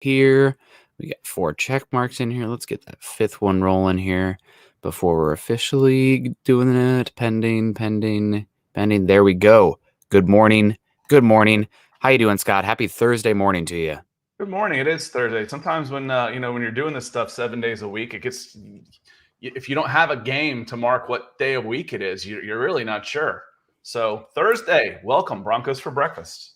here. We got 4 check marks in here. Let's get that 5th one rolling here before we're officially doing it. Pending. There we go. Good morning. How you doing, Scott? Happy Thursday morning to you. Good morning. It is Thursday. Sometimes when when you're doing this stuff 7 days a week, it gets if you don't have a game to mark what day of week it is, you're really not sure. So Thursday, welcome Broncos for breakfast.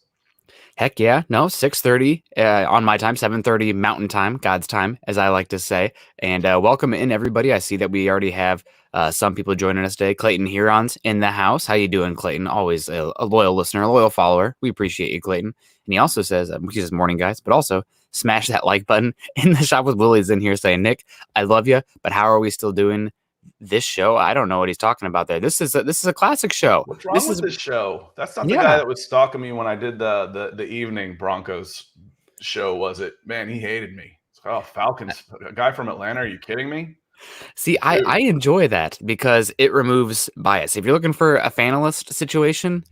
Heck yeah. No, 6:30 on my time, 7:30 Mountain Time, God's time, as I like to say. And welcome in, everybody. I see that we already have some people joining us today. Clayton Huron's in the house. How you doing, Clayton? Always a loyal listener, a loyal follower. We appreciate you, Clayton. And he also says, he says morning, guys, but also smash that like button. In the shop with Willie's in here saying, Nick, I love you, but how are we still doing this show? I don't know what he's talking about there. This is a classic show. What's wrong with this show? That's not the guy that was stalking me when I did the evening Broncos show, was it? Man, he hated me. Oh, Falcons, a guy from Atlanta. Are you kidding me? See, I enjoy that because it removes bias. If you're looking for a fanalist situation,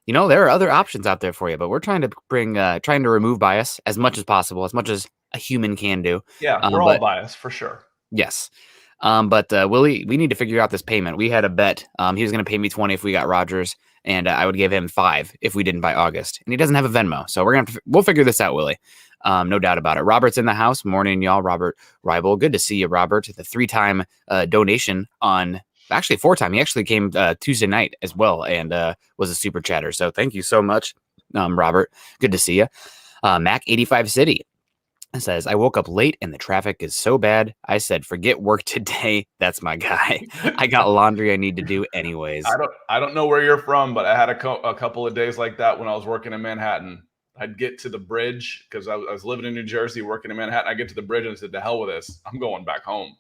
there are other options out there for you, but we're trying to remove bias as much as possible, as much as a human can do. Yeah, we're all biased for sure. Yes. But Willie, we need to figure out this payment. We had a bet. He was going to pay me 20 if we got Rodgers, and I would give him 5 if we didn't by August. And he doesn't have a Venmo, so we'll figure this out, Willie. No doubt about it. Robert's in the house. Morning, y'all. Robert Ribel. Good to see you, Robert. The 3-time donation on actually 4-time. He actually came Tuesday night as well and was a super chatter. So thank you so much, Robert. Good to see you. Mac 85 City says, I woke up late and the traffic is so bad. I said, forget work today. That's my guy. I got laundry I need to do anyways. I don't know where you're from, but I had a couple of days like that when I was working in Manhattan. I'd get to the bridge because I was living in New Jersey, working in Manhattan. I get to the bridge and I said, to hell with this. I'm going back home.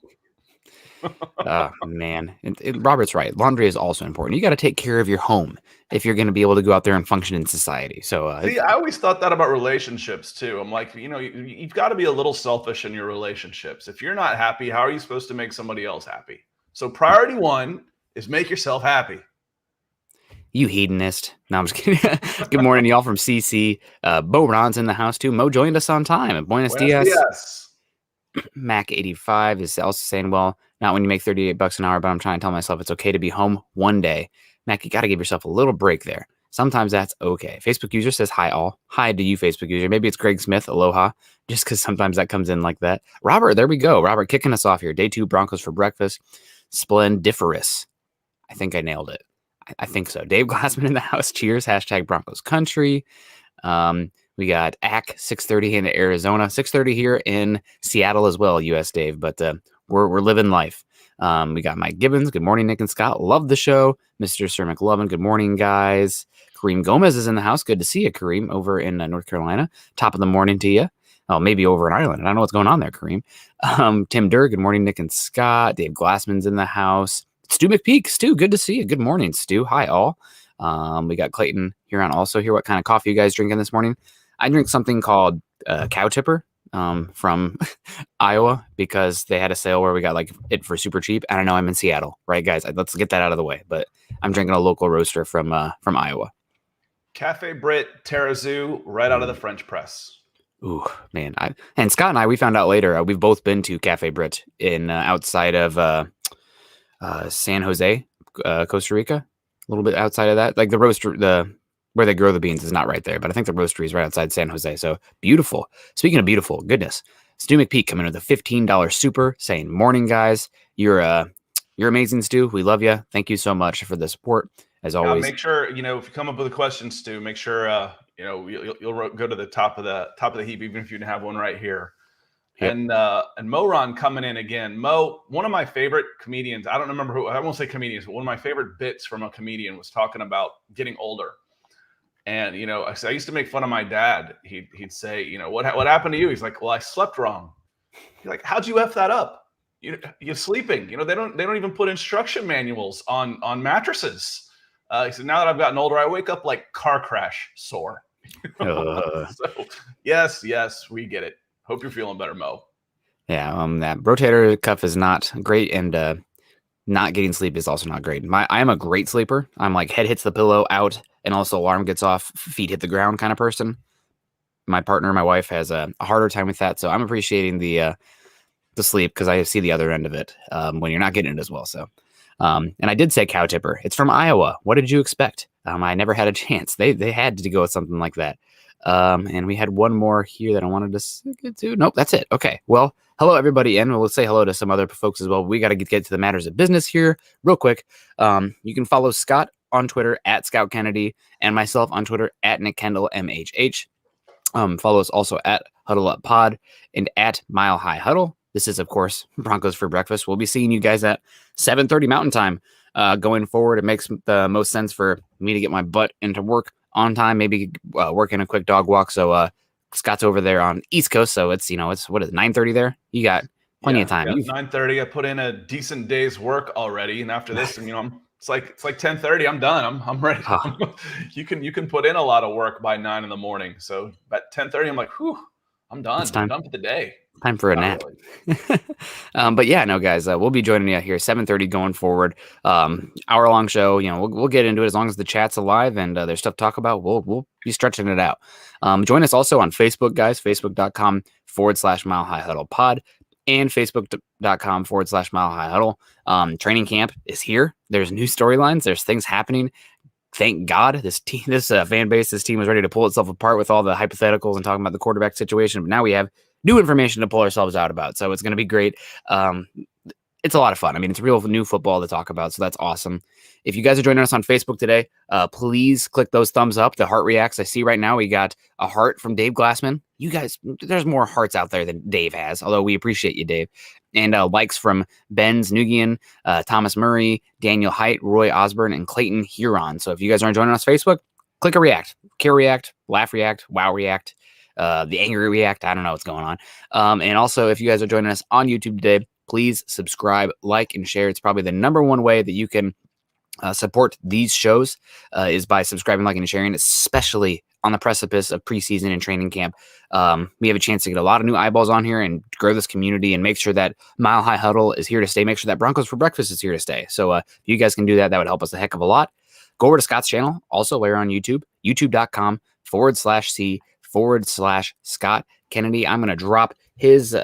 Oh, man. Robert's right. Laundry is also important. You got to take care of your home if you're going to be able to go out there and function in society. So, see, I always thought that about relationships too. I'm like, you've got to be a little selfish in your relationships. If you're not happy, how are you supposed to make somebody else happy? So priority 1 is make yourself happy. You hedonist. No, I'm just kidding. Good morning, y'all from CC. Bo Ron's in the house too. Mo joined us on time. Buenos dias. Mac 85 is also saying, well, not when you make $38 an hour, but I'm trying to tell myself it's okay to be home one day. Mac, you got to give yourself a little break there. Sometimes that's okay. Facebook user says, hi all. Hi to you, Facebook user. Maybe it's Greg Smith. Aloha. Just because sometimes that comes in like that. Robert, there we go. Robert kicking us off here. Day 2 Broncos for breakfast. Splendiferous. I think I nailed it. I think so. Dave Glassman in the house. Cheers. Hashtag Broncos country. We got AC 6:30 in Arizona, 6:30 here in Seattle as well, US Dave, but we're living life. We got Mike Gibbons. Good morning, Nick and Scott. Love the show. Mr. Sir McLovin. Good morning, guys. Kareem Gomez is in the house. Good to see you, Kareem, over in North Carolina. Top of the morning to you. Oh, maybe over in Ireland. I don't know what's going on there, Kareem. Tim Durr. Good morning, Nick and Scott. Dave Glassman's in the house. Stu McPeak. Stu, good to see you. Good morning, Stu. Hi, all. We got Clayton Huron also here. What kind of coffee you guys drinking this morning? I drink something called Cow Tipper from Iowa because they had a sale where we got like it for super cheap. I don't know. I'm in Seattle, right, guys? Let's get that out of the way. But I'm drinking a local roaster from Iowa. Cafe Brit Terrazoo, right out of the French press. Ooh, man. And Scott and I, we found out later, we've both been to Cafe Brit in outside of San Jose, Costa Rica, a little bit outside of that. Like the roaster, where they grow the beans is not right there, but I think the roastery is right outside San Jose. So beautiful. Speaking of beautiful, goodness. Stu McPeak coming with a $15 super saying, morning, guys. You're amazing, Stu. We love you. Thank you so much for the support, as always. Make sure, if you come up with a question, Stu, make sure, you'll go to the top of the heap, even if you didn't have one right here. Yep. And Moron coming in again. Mo, one of my favorite comedians, I don't remember who, I won't say comedians, but one of my favorite bits from a comedian was talking about getting older. And, I used to make fun of my dad. He'd say, what happened to you? He's like, well, I slept wrong. He's like, how'd you F that up? You're sleeping. They don't even put instruction manuals on mattresses. He said, now that I've gotten older, I wake up like car crash sore. So yes, we get it. Hope you're feeling better, Mo. Yeah, that rotator cuff is not great, and not getting sleep is also not great. I'm a great sleeper. I'm like head hits the pillow out, and also alarm gets off, feet hit the ground kind of person. my partner, my wife, has a harder time with that. So I'm appreciating the sleep because I see the other end of it when you're not getting it as well. So, and I did say cow tipper. It's from Iowa. What did you expect? I never had a chance. They had to go with something like that. And we had one more here that I wanted to get to. Nope, that's it. Okay. Well, hello everybody, and we'll say hello to some other folks as well. We got to get to the matters of business here real quick. You can follow Scott on Twitter at Scout Kennedy and myself on Twitter at Nick Kendell MHH. Follow us also at Huddle Up Pod and at Mile High Huddle. This is, of course, Broncos for Breakfast. We'll be seeing you guys at 7:30 Mountain Time going forward. It makes the most sense for me to get my butt into work on time, maybe working a quick dog walk. So Scott's over there on East Coast, so it's what is it, 9:30 there? You got plenty of time. 9:30. I put in a decent day's work already, and after this, it's like 10:30. I'm done. I'm ready. You can put in a lot of work by 9 in the morning. So at 10:30, I'm like, whew, I'm done. I'm done for the day. Time for a nap. Really. But yeah, no, guys, we'll be joining you here 7:30 going forward. Hour-long show. We'll get into it as long as the chat's alive and there's stuff to talk about. We'll be stretching it out. Join us also on Facebook, guys. Facebook.com/Mile High Huddle Pod and Facebook.com/Mile High Huddle. Training camp is here. There's new storylines. There's things happening. Thank God this fan base, this team was ready to pull itself apart with all the hypotheticals and talking about the quarterback situation. But now we have new information to pull ourselves out about. So it's going to be great. It's a lot of fun. It's real new football to talk about. So that's awesome. If you guys are joining us on Facebook today, please click those thumbs up. The heart reacts. I see right now we got a heart from Dave Glassman. You guys, there's more hearts out there than Dave has, although we appreciate you, Dave. And likes from Benz Nugian, Thomas Murray, Daniel Height, Roy Osborne, and Clayton Huron. So if you guys aren't joining us on Facebook, click a react, care react, laugh react, wow react. The angry react. I don't know what's going on. And also, if you guys are joining us on YouTube today, please subscribe, like, and share. It's probably the number one way that you can support these shows is by subscribing, liking, and sharing, especially on the precipice of preseason and training camp. We have a chance to get a lot of new eyeballs on here and grow this community and make sure that Mile High Huddle is here to stay. Make sure that Broncos for Breakfast is here to stay. So if you guys can do that, that would help us a heck of a lot. Go over to Scott's channel. Also, we're on YouTube, youtube.com/C/Scott Kennedy. I'm going to drop his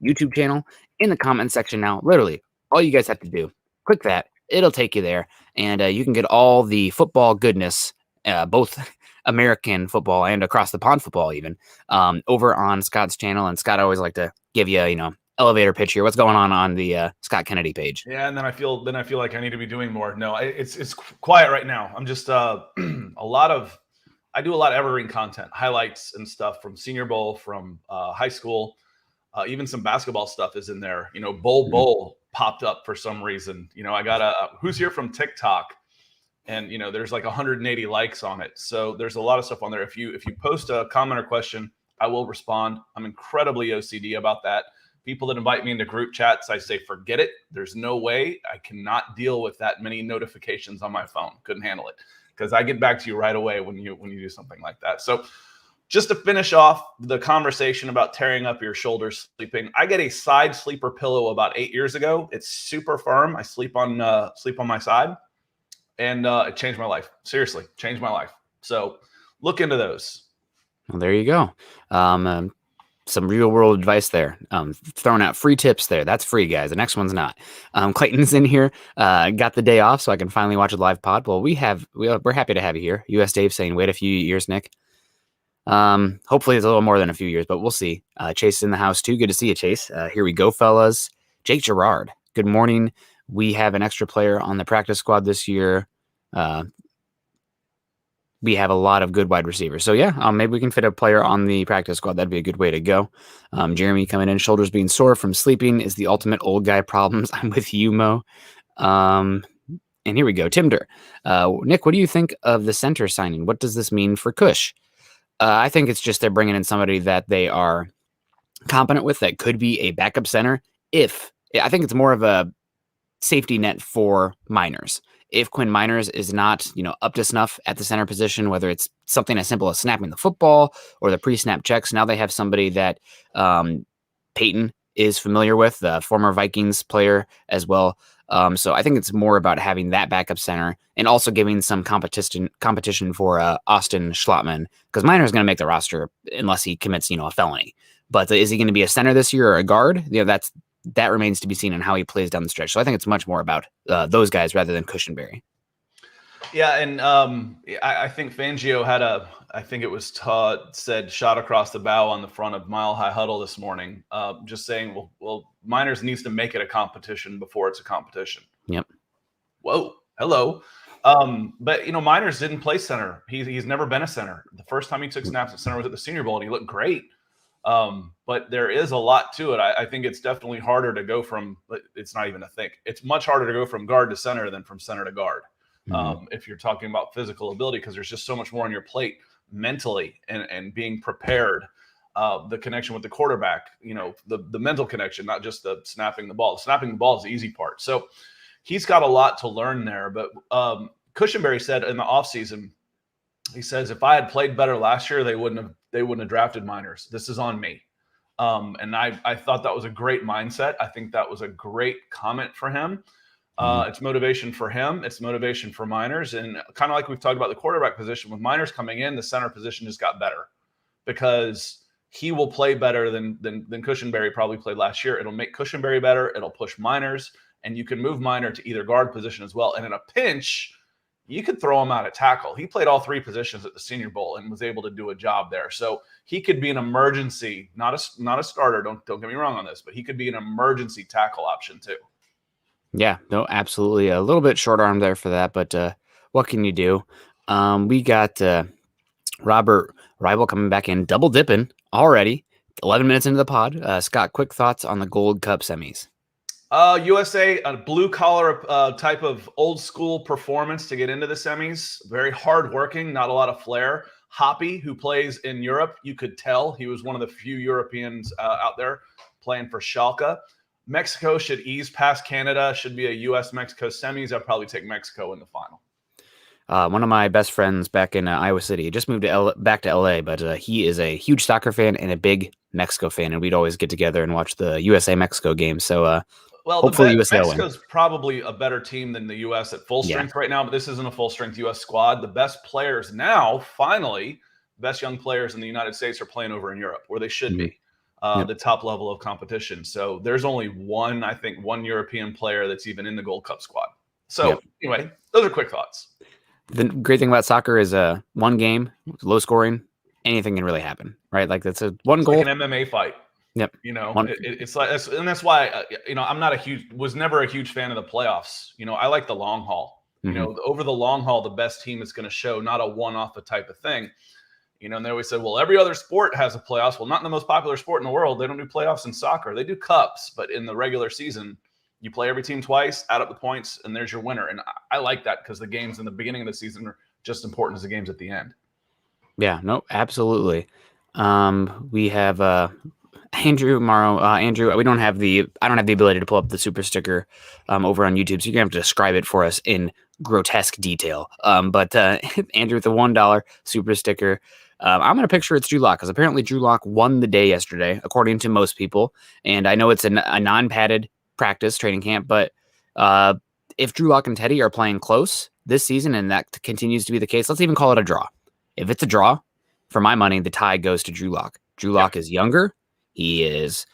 YouTube channel in the comment section now. Literally, all you guys have to do, click that. It'll take you there, and you can get all the football goodness, both American football and across the pond football even, over on Scott's channel. And Scott, I always like to give you, elevator pitch here. What's going on the Scott Kennedy page? Yeah, and then I feel like I need to be doing more. No, it's quiet right now. I'm just I do a lot of evergreen content, highlights and stuff from Senior Bowl, from high school, even some basketball stuff is in there. Bowl popped up for some reason. I got a who's here from TikTok, and there's like 180 likes on it. So there's a lot of stuff on there. If you post a comment or question, I will respond. I'm incredibly OCD about that. People that invite me into group chats, I say, forget it. There's no way. I cannot deal with that many notifications on my phone. Couldn't handle it, because I get back to you right away when you do something like that. So just to finish off the conversation about tearing up your shoulders sleeping, I get a side sleeper pillow about 8 years ago. It's super firm. I sleep on my side, and it changed my life. Seriously, changed my life. So look into those. Well, there you go. Some real world advice there. Throwing out free tips there. That's free, guys. The next one's not. Clayton's in here. Got the day off, so I can finally watch a live pod. Well, we're happy to have you here. US Dave saying, wait a few years, Nick. Hopefully it's a little more than a few years, but we'll see. Chase is in the house too. Good to see you, Chase. Here we go, fellas. Jake Gerard. Good morning. We have an extra player on the practice squad this year. We have a lot of good wide receivers. So yeah, maybe we can fit a player on the practice squad. That'd be a good way to go. Jeremy coming in, shoulders being sore from sleeping is the ultimate old guy problems. I'm with you, Mo. And here we go. Timder. Nick, what do you think of the center signing? What does this mean for Cush? I think it's just they're bringing in somebody that they are competent with that could be a backup center. I think it's more of a safety net for Miners. If Quinn Miners is not, up to snuff at the center position, whether it's something as simple as snapping the football or the pre-snap checks, now they have somebody that Peyton is familiar with, the former Vikings player as well. So I think it's more about having that backup center and also giving some competition for Austin Schlottman, because Miner's going to make the roster unless he commits, a felony. But is he going to be a center this year or a guard? That remains to be seen on how he plays down the stretch. So I think it's much more about those guys rather than Cushenberry. Yeah, and I think Fangio had I think it was Todd said, shot across the bow on the front of Mile High Huddle this morning, just saying, well, Miners needs to make it a competition before it's a competition. Yep. Whoa, hello. But Miners didn't play center. He's never been a center. The first time he took snaps at center was at the Senior Bowl, and he looked great. But there is a lot to it. I think it's definitely harder to go from. It's not even a think. It's much harder to go from guard to center than from center to guard. If you're talking about physical ability, because there's just so much more on your plate mentally and being prepared, the connection with the quarterback, the mental connection, not just the snapping the ball. Snapping the ball is the easy part. So he's got a lot to learn there. But Cushenberry said in the offseason, he says, if I had played better last year, they wouldn't have drafted Miners. This is on me. And I thought that was a great mindset. I think that was a great comment for him. It's motivation for him. It's motivation for Miners. And kind of like we've talked about the quarterback position, with Miners coming in, the center position just got better because he will play better than Cushenberry probably played last year. It'll make Cushenberry better. It'll push Miners, and you can move Miner to either guard position as well. And in a pinch, you could throw him out at tackle. He played all three positions at the Senior Bowl and was able to do a job there. So he could be an emergency, not a starter. Don't get me wrong on this, but he could be an emergency tackle option too. Yeah, no, absolutely. A little bit short arm there for that, but what can you do? We got Robert Rival coming back in, double dipping already. 11 minutes into the pod. Scott, quick thoughts on the Gold Cup semis. USA, a blue collar type of old school performance to get into the semis. Very hardworking, not a lot of flair. Hoppy, who plays in Europe, you could tell he was one of the few Europeans out there playing for Schalke. Mexico should ease past Canada. Should be a U.S.-Mexico semis. I'd probably take Mexico in the final. One of my best friends back in Iowa City just moved back to L.A., but he is a huge soccer fan and a big Mexico fan, and we'd always get together and watch the USA-Mexico game. So hopefully USA will win. Mexico's probably a better team than the U.S. at full strength right now, but this isn't a full-strength U.S. squad. The best players now, finally, best young players in the United States are playing over in Europe, where they should be. The top level of competition. So there's only one European player that's even in the Gold Cup squad. So anyway, those are quick thoughts. The great thing about soccer is one game, low scoring, anything can really happen, right? Like that's one goal. Like an MMA fight. Yep. It's like, and that's why, I'm was never a huge fan of the playoffs. I like the long haul. Over the long haul, the best team is going to show, not a one-off type of thing. And they always said, well, every other sport has a playoffs. Well, not in the most popular sport in the world. They don't do playoffs in soccer. They do cups, but in the regular season, you play every team twice, add up the points, and there's your winner. And I like that because the games in the beginning of the season are just important as the games at the end. Yeah, no, absolutely. We have Andrew Morrow. Andrew, I don't have the ability to pull up the super sticker over on YouTube, so you're gonna have to describe it for us in grotesque detail. But Andrew with the $1 super sticker. I'm going to picture it's Drew Lock, because apparently Drew Lock won the day yesterday, according to most people. And I know it's a non-padded practice training camp, but if Drew Lock and Teddy are playing close this season, and that continues to be the case, let's even call it a draw. If it's a draw, for my money, the tie goes to Drew Lock. Drew Lock is younger. He is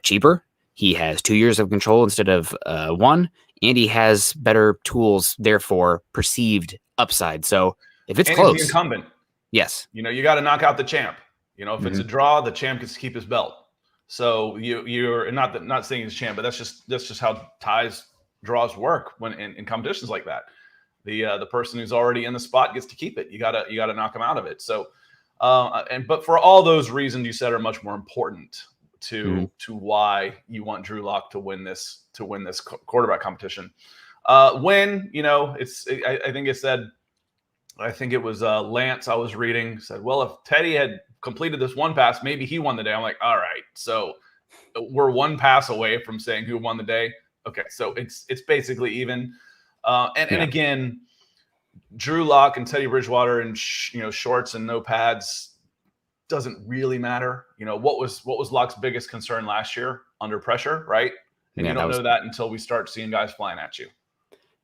cheaper. He has 2 years of control instead of 1, and he has better tools, therefore perceived upside. So if it's close, he's the incumbent. Yes. You got to knock out the champ. If it's a draw, the champ gets to keep his belt. So you're not saying he's champ, but that's just how draws work when in competitions like that. The person who's already in the spot gets to keep it. You gotta knock him out of it. So but for all those reasons you said are much more important to why you want Drew Lock to win this quarterback competition. I think it was Lance I was reading said, well, if Teddy had completed this one pass, maybe he won the day. I'm like, all right, so we're one pass away from saying who won the day. Okay, so it's basically even. And again, Drew Lock and Teddy Bridgewater in shorts and no pads doesn't really matter. What was Lock's biggest concern last year? Under pressure, right? And you don't know that until we start seeing guys flying at you.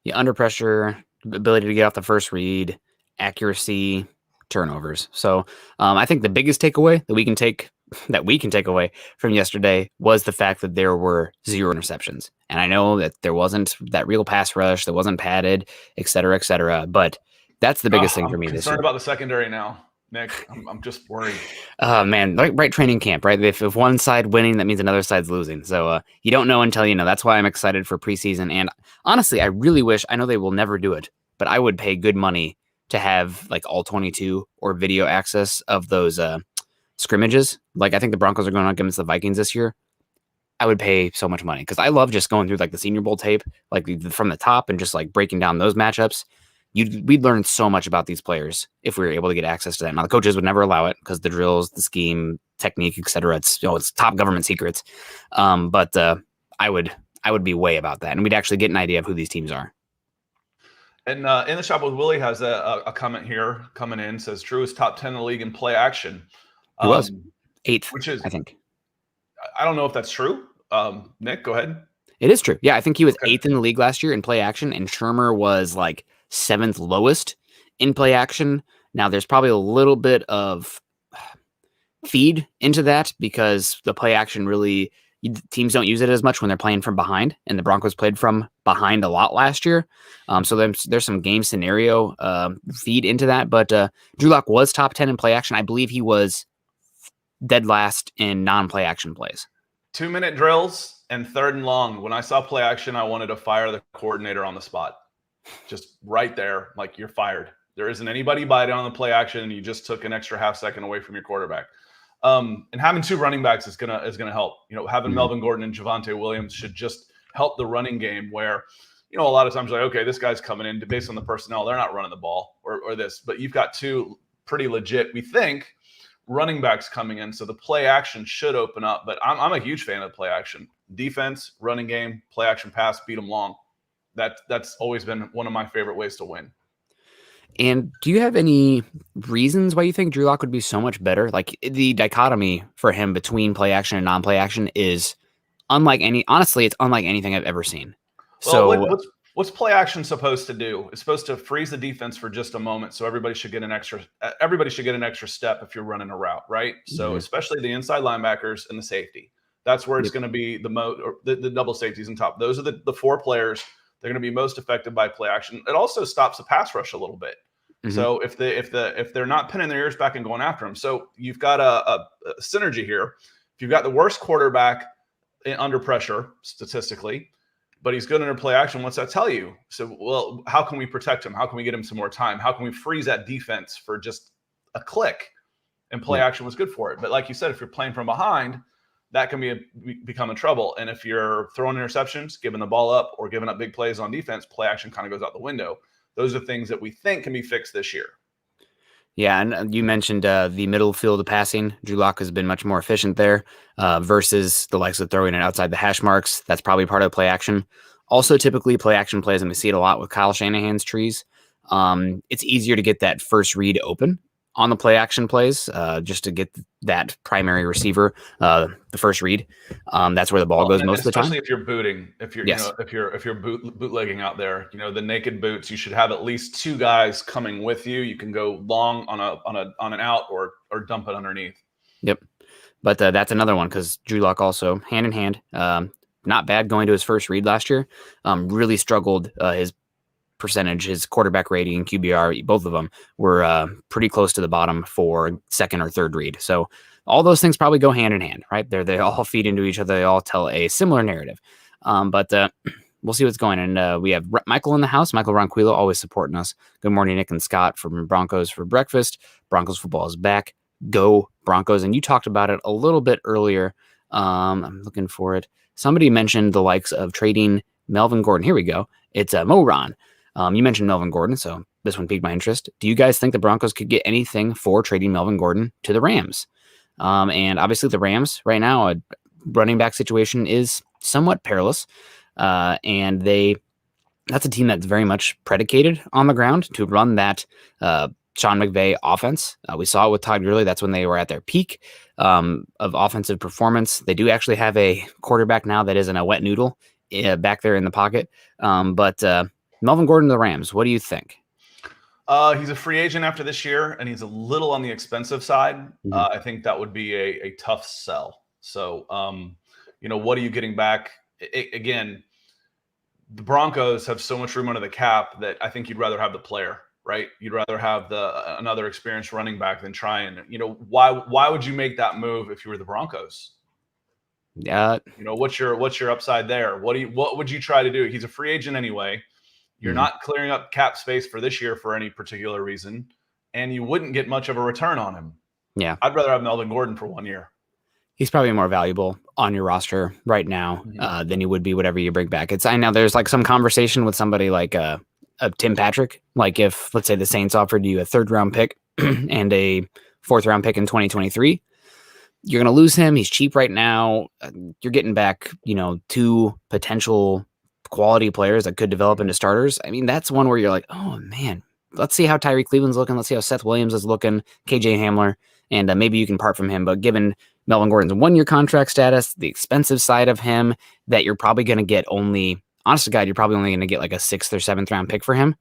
Yeah, under pressure, ability to get off the first read, accuracy, turnovers. So I think the biggest takeaway that we can take away from yesterday was the fact that there were 0 interceptions. And I know that there wasn't that real pass rush, that wasn't padded, et cetera, but that's the biggest thing for me this year. I'm concerned about the secondary now, Nick. I'm just worried. Man, right training camp, right? If one side winning, that means another side's losing. So you don't know until you know. That's why I'm excited for preseason. And honestly, I really wish, I know they will never do it, but I would pay good money to have like all 22 or video access of those scrimmages. Like I think the Broncos are going up against the Vikings this year. I would pay so much money because I love just going through like the Senior Bowl tape, like from the top and just like breaking down those matchups. We'd learn so much about these players if we were able to get access to that. Now the coaches would never allow it because the drills, the scheme, technique, etc. It's top government secrets. But I would be way about that, and we'd actually get an idea of who these teams are. And in the shop with Willie has a comment here coming in, says Drew is top 10 in the league in play action. He was 8th, which is, I think. I don't know if that's true. Nick, go ahead. It is true. Yeah, I think he was 8th in the league last year in play action, and Shermer was like 7th lowest in play action. Now there's probably a little bit of feed into that because the play action really, teams don't use it as much when they're playing from behind, and the Broncos played from behind a lot last year. So there's some game scenario feed into that, but Drew Lock was top 10 in play action. I believe he was dead last in non-play action plays. 2-minute drills and 3rd and long. When I saw play action, I wanted to fire the coordinator on the spot. Just right there, like you're fired. There isn't anybody biting on the play action, and you just took an extra half second away from your quarterback. And having 2 running backs is gonna help. Having Melvin Gordon and Javonte Williams should just help the running game. Where a lot of times like, okay, this guy's coming in based on the personnel, they're not running the ball or this, but you've got 2 pretty legit, we think, running backs coming in, so the play action should open up. But I'm a huge fan of the play action defense, running game, play action pass, beat them long. That's always been one of my favorite ways to win. And do you have any reasons why you think Drew Lock would be so much better? Like the dichotomy for him between play action and non-play action is unlike it's unlike anything I've ever seen. Well, so what's play action supposed to do? It's supposed to freeze the defense for just a moment. So everybody should get an extra step if you're running a route, right? So especially the inside linebackers and the safety. That's where it's going to be the double safeties on top. Those are the 4 players. They're going to be most affected by play action. It also stops the pass rush a little bit. So if they're not pinning their ears back and going after them, so you've got a synergy here. If you've got the worst quarterback under pressure statistically, but he's good under play action, what's that tell you? So, well, how can we protect him? How can we get him some more time? How can we freeze that defense for just a click? And play action was good for it. But like you said, if you're playing from behind, that can become a trouble. And if you're throwing interceptions, giving the ball up, or giving up big plays on defense, play action kind of goes out the window. Those are things that we think can be fixed this year. Yeah, and you mentioned the middle field of passing. Drew Lock has been much more efficient there versus the likes of throwing it outside the hash marks. That's probably part of play action. Also, typically play action plays, and we see it a lot with Kyle Shanahan's trees. It's easier to get that first read open on the play action plays, just to get that primary receiver, the first read. That's where the ball goes most of the time. Especially if you're booting, if you're bootlegging out there, the naked boots, you should have at least 2 guys coming with you. You can go long on an out or dump it underneath. Yep. But that's another one because Drew Lock also hand in hand, not bad going to his first read last year. Really struggled his percentage, his quarterback rating, QBR, both of them were pretty close to the bottom for second or third read. So all those things probably go hand in hand, right? They all feed into each other. They all tell a similar narrative. But we'll see what's going on. And we have Michael in the house. Michael Ronquillo always supporting us. Good morning, Nick and Scott from Broncos for breakfast. Broncos football is back. Go Broncos. And you talked about it a little bit earlier. I'm looking for it. Somebody mentioned the likes of trading Melvin Gordon. Here we go. It's Mo Ron. You mentioned Melvin Gordon, so this one piqued my interest. Do you guys think the Broncos could get anything for trading Melvin Gordon to the Rams? And obviously the Rams right now, a running back situation is somewhat perilous. And that's a team that's very much predicated on the ground to run that Sean McVay offense. We saw it with Todd Gurley. That's when they were at their peak of offensive performance. They do actually have a quarterback now that isn't a wet noodle back there in the pocket. But Melvin Gordon to the Rams, what do you think? He's a free agent after this year, and he's a little on the expensive side. Mm-hmm. I think that would be a tough sell. So, what are you getting back? Again, the Broncos have so much room under the cap that I think you'd rather have the player, right? You'd rather have another experienced running back than try and, why would you make that move if you were the Broncos? Yeah. What's your upside there? What would you try to do? He's a free agent anyway. You're not clearing up cap space for this year for any particular reason, and you wouldn't get much of a return on him. Yeah. I'd rather have Melvin Gordon for 1 year. He's probably more valuable on your roster right now than he would be whatever you bring back. I know there's like some conversation with somebody like Tim Patrick. Like if, let's say, the Saints offered you a 3rd round pick and a 4th round pick in 2023, you're going to lose him. He's cheap right now. You're getting back, 2 potential quality players that could develop into starters. I mean, that's one where you're like, oh man, let's see how Tyreek Cleveland's looking. Let's see how Seth Williams is looking, KJ Hamler, and maybe you can part from him. But given Melvin Gordon's 1-year contract status, the expensive side of him, that you're probably going to get only, honest to God, you're probably only going to get like a 6th or 7th round pick for him.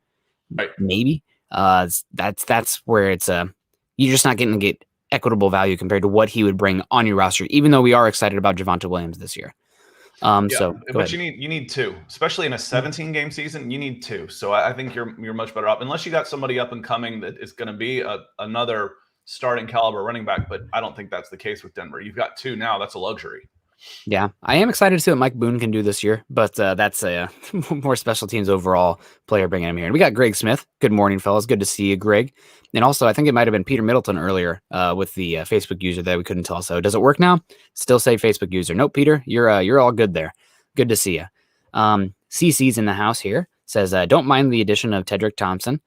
Right. Maybe. That's where it's you're just not getting to get equitable value compared to what he would bring on your roster, even though we are excited about Javonte Williams this year. But you need 2, especially in a 17-game season. You need 2. So I think you're much better off, unless you got somebody up and coming that is going to be another starting caliber running back. But I don't think that's the case with Denver. You've got 2 now. That's a luxury. Yeah, I am excited to see what Mike Boone can do this year, but that's a more special teams overall player bringing him here. And we got Greg Smith. Good morning, fellas. Good to see you, Greg. And also, I think it might have been Peter Middleton earlier with the Facebook user that we couldn't tell. So does it work now? Still say Facebook user. Nope, Peter, you're all good there. Good to see you. CC's in the house here. Says, don't mind the addition of Tedrick Thompson.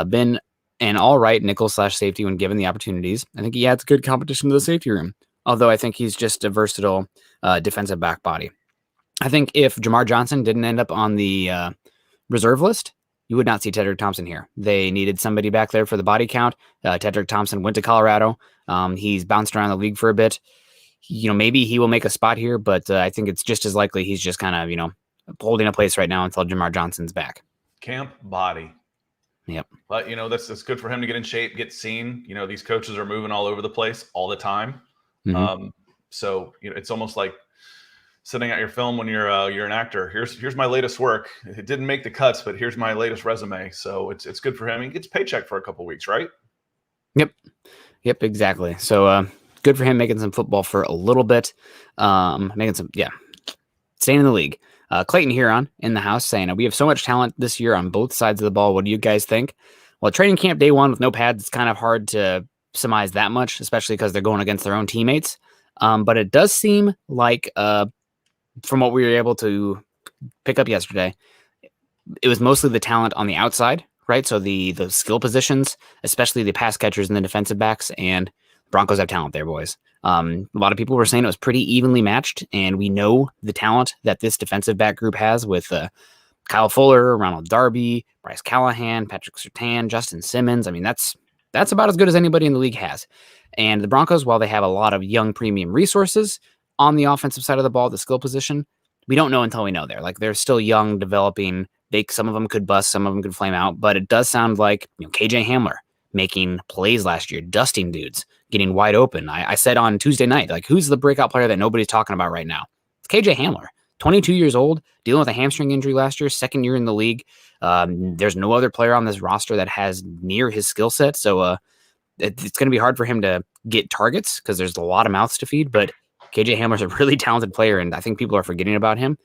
Been an all right nickel/safety when given the opportunities. I think he adds good competition to the safety room. Although I think he's just a versatile defensive back body. I think if Jamar Johnson didn't end up on the reserve list, you would not see Tedrick Thompson here. They needed somebody back there for the body count. Tedrick Thompson went to Colorado. He's bounced around the league for a bit. Maybe he will make a spot here, but I think it's just as likely he's just kind of, holding a place right now until Jamar Johnson's back. Camp body. Yep. But, that's good for him to get in shape, get seen. These coaches are moving all over the place all the time. Mm-hmm. So it's almost like sending out your film when you're an actor. Here's my latest work. It didn't make the cuts, but here's my latest resume. So it's good for him. He gets paycheck for a couple of weeks, right? Yep, exactly. So good for him making some football for a little bit. Staying in the league. Clayton Huron in the house saying, we have so much talent this year on both sides of the ball. What do you guys think? Well, training camp day 1 with no pads, it's kind of hard to surmise that much, especially because they're going against their own teammates. But it does seem like, from what we were able to pick up yesterday, it was mostly the talent on the outside, right? So the skill positions, especially the pass catchers and the defensive backs, and Broncos have talent there, boys. A lot of people were saying it was pretty evenly matched, and we know the talent that this defensive back group has with Kyle Fuller, Ronald Darby, Bryce Callahan, Patrick Surtain, Justin Simmons. I mean, that's about as good as anybody in the league has. And the Broncos, while they have a lot of young premium resources on the offensive side of the ball, the skill position, we don't know until we know. They're still young, developing. Some of them could bust, some of them could flame out. But it does sound like KJ Hamler making plays last year, dusting dudes, getting wide open. I said on Tuesday night, who's the breakout player that nobody's talking about right now? It's KJ Hamler, 22 years old, dealing with a hamstring injury last year, 2nd year in the league. There's no other player on this roster that has near his skill set. So it's going to be hard for him to get targets because there's a lot of mouths to feed. But KJ Hamler's a really talented player, and I think people are forgetting about him.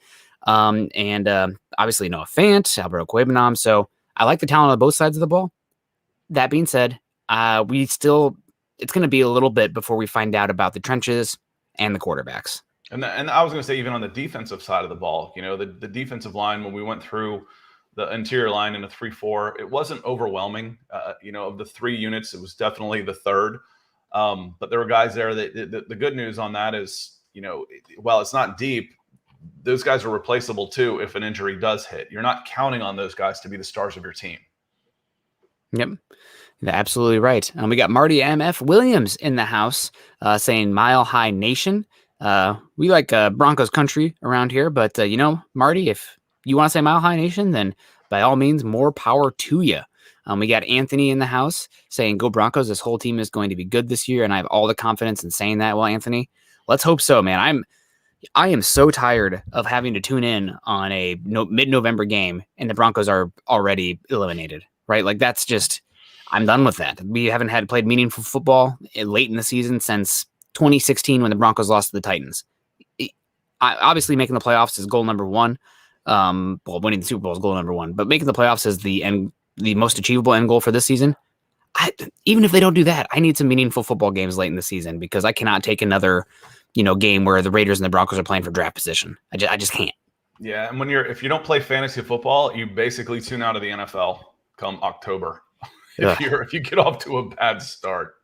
Obviously Noah Fant, Alberto Cuebanam. So I like the talent on both sides of the ball. That being said, it's going to be a little bit before we find out about the trenches and the quarterbacks. And I was going to say, even on the defensive side of the ball, the defensive line, when we went through the interior line in a 3-4, it wasn't overwhelming. Of the 3 units, it was definitely the 3rd. But there were guys there that the good news on that is, while it's not deep, those guys are replaceable too if an injury does hit. You're not counting on those guys to be the stars of your team. Yep. Absolutely right. We got Marty M.F. Williams in the house saying Mile High Nation. We like Broncos country around here, but Marty, if you want to say Mile High Nation, then by all means, more power to you. We got Anthony in the house saying go Broncos. This whole team is going to be good this year, and I have all the confidence in saying that. Well, Anthony, let's hope so, man. I am so tired of having to tune in on a mid-November game and the Broncos are already eliminated, right? Like that's just, I'm done with that. We haven't had played meaningful football late in the season since 2016 when the Broncos lost to the Titans. Obviously, making the playoffs is goal number one. Winning the Super Bowl is goal number one, but making the playoffs is the most achievable end goal for this season. Even if they don't do that, I need some meaningful football games late in the season because I cannot take another game where the Raiders and the Broncos are playing for draft position. I just can't. Yeah, and if you don't play fantasy football, you basically tune out of the NFL come October. if you get off to a bad start.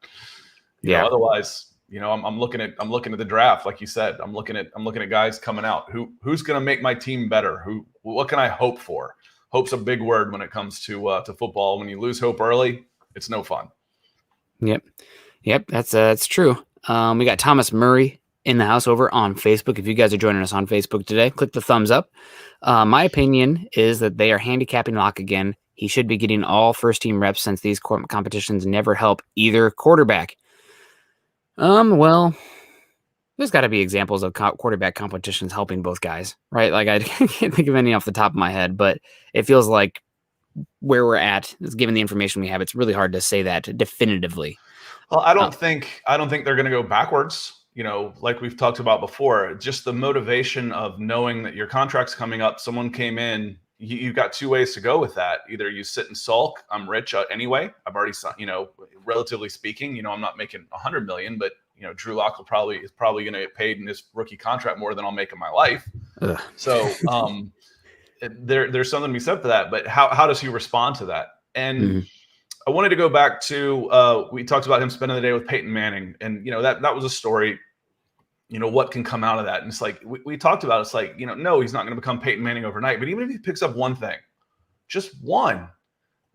Otherwise, I'm looking at the draft, like you said. I'm looking at guys coming out. Who's going to make my team better? What can I hope for? Hope's a big word when it comes to football. When you lose hope early, it's no fun. Yep, that's true. We got Thomas Murray in the house over on Facebook. If you guys are joining us on Facebook today, click the thumbs up. My opinion is that they are handicapping Locke again. He should be getting all first-team reps since these competitions never help either quarterback. Well, there's got to be examples of quarterback competitions helping both guys, right? Like I can't think of any off the top of my head, but it feels like where we're at, given the information we have, it's really hard to say that definitively. Well, I don't think they're going to go backwards. Like we've talked about before, just the motivation of knowing that your contract's coming up. Someone came in. You've got two ways to go with that. Either you sit and sulk. I'm rich anyway. I've already, relatively speaking, I'm not making $100 million, but Drew Lock is probably going to get paid in his rookie contract more than I'll make in my life. Ugh. So there's something to be said for that. But how does he respond to that? And I wanted to go back to we talked about him spending the day with Peyton Manning, and that was a story. What can come out of that? And it's like we talked about. It's like no, he's not going to become Peyton Manning overnight. But even if he picks up one thing, just one,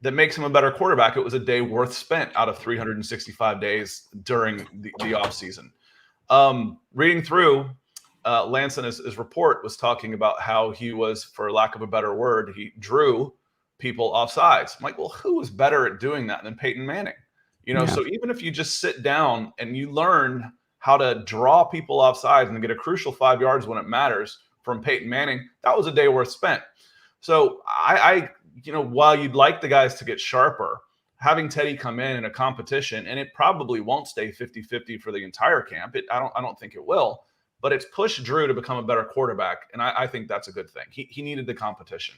that makes him a better quarterback, it was a day worth spent out of 365 days during the off season. Reading through, Lance in his report was talking about how he was, for lack of a better word, he drew people off sides. I'm like, well, who was better at doing that than Peyton Manning? So even if you just sit down and you learn how to draw people off sides and get a crucial 5 yards when it matters from Peyton Manning, that was a day worth spent. So I while you'd like the guys to get sharper, having Teddy come in a competition, and it probably won't stay 50-50 for the entire camp. I don't think it will, but it's pushed Drew to become a better quarterback. And I think that's a good thing. He needed the competition.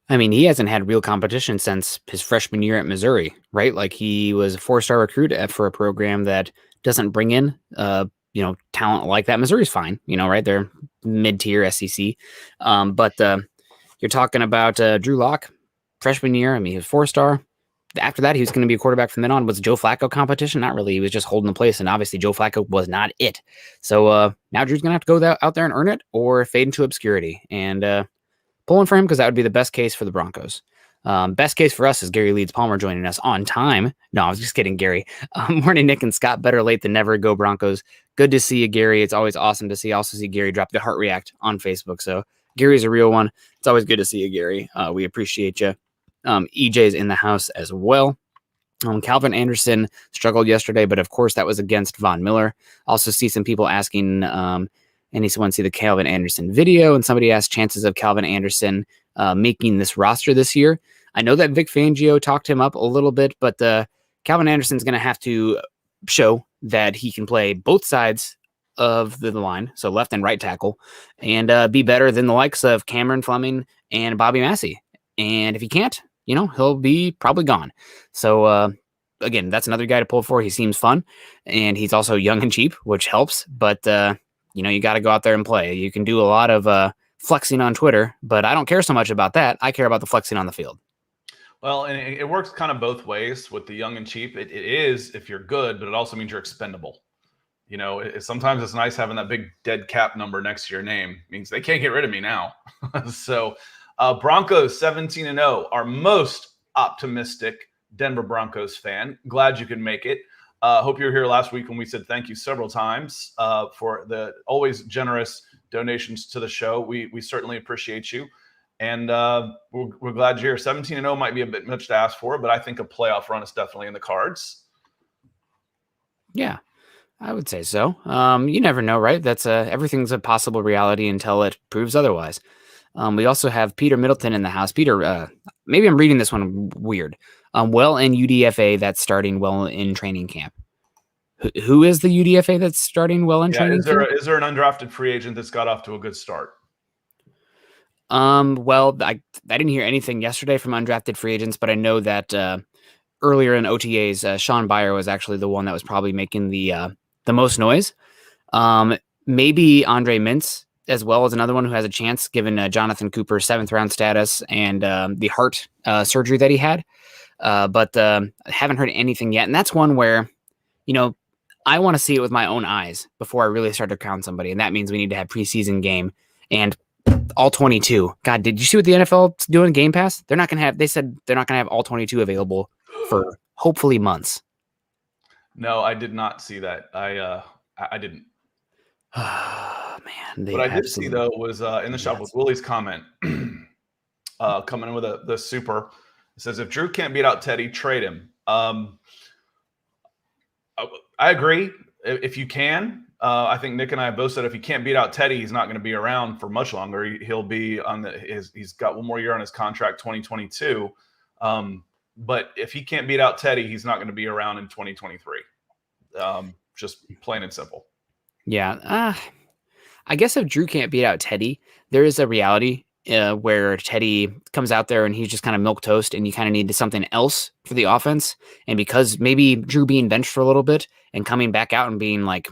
I mean, he hasn't had real competition since his freshman year at Missouri, right? Like he was a 4-star recruit for a program that doesn't bring in, talent like that. Missouri's fine, right? They're mid-tier SEC. But you're talking about Drew Lock, freshman year. I mean, he was 4-star. After that, he was going to be a quarterback from then on. Was Joe Flacco competition? Not really. He was just holding the place, and obviously Joe Flacco was not it. So now Drew's going to have to go out there and earn it or fade into obscurity. And pulling for him because that would be the best case for the Broncos. Best case for us is Gary Leeds Palmer joining us on time. No, I was just kidding, Gary. Morning, Nick and Scott. Better late than never. Go Broncos. Good to see you, Gary. It's always awesome to see. Also see Gary drop the heart react on Facebook. So Gary's a real one. It's always good to see you, Gary. We appreciate you. EJ's in the house as well. Calvin Anderson struggled yesterday, but of course that was against Von Miller. Also see some people asking, anyone see the Calvin Anderson video? And somebody asked chances of Calvin Anderson making this roster this year. I know that Vic Fangio talked him up a little bit, but Calvin Anderson's going to have to show that he can play both sides of the line, so left and right tackle, and be better than the likes of Cameron Fleming and Bobby Massey. And if he can't, he'll be probably gone. So again, that's another guy to pull for. He seems fun, and he's also young and cheap, which helps. But you got to go out there and play. You can do a lot of flexing on Twitter, but I don't care so much about that. I care about the flexing on the field. Well, and it works kind of both ways with the young and cheap. It is if you're good, but it also means you're expendable. Sometimes it's nice having that big dead cap number next to your name. It means they can't get rid of me now. So Broncos 17-0, our most optimistic Denver Broncos fan. Glad you can make it. Hope you were here last week when we said thank you several times for the always generous donations to the show. We certainly appreciate you. And we're glad you're here. 17-0 might be a bit much to ask for, but I think a playoff run is definitely in the cards. Yeah, I would say so. You never know, right? That's everything's a possible reality until it proves otherwise. We also have Peter Middleton in the house. Peter, maybe I'm reading this one weird. Well in UDFA that's starting well in training camp. Who is the UDFA that's starting well in training camp? Is there an undrafted free agent that's got off to a good start? Well, I didn't hear anything yesterday from undrafted free agents, but I know that earlier in OTAs, Sean Byer was actually the one that was probably making the most noise. Maybe Andre Mintz as well as another one who has a chance, given Jonathan Cooper's 7th round status and the heart surgery that he had. But I haven't heard anything yet. And that's one where, I want to see it with my own eyes before I really start to crown somebody. And that means we need to have preseason game and all 22. God, did you see what the NFL's doing Game Pass? They're not going to have, they said they're not going to have all 22 available for hopefully months. No, I did not see that. I didn't. Oh, man. What I did see, though, was in the shop with Willie's comment coming in with the super. It says, if Drew can't beat out Teddy, trade him. I agree. If you can, I think Nick and I both said if he can't beat out Teddy, he's not going to be around for much longer. He'll be on he's got one more year on his contract, 2022. But if he can't beat out Teddy, he's not going to be around in 2023. Just plain and simple. Yeah. I guess if Drew can't beat out Teddy, there is a reality where Teddy comes out there and he's just kind of milquetoast and you kind of need something else for the offense. And because maybe Drew being benched for a little bit and coming back out and being like,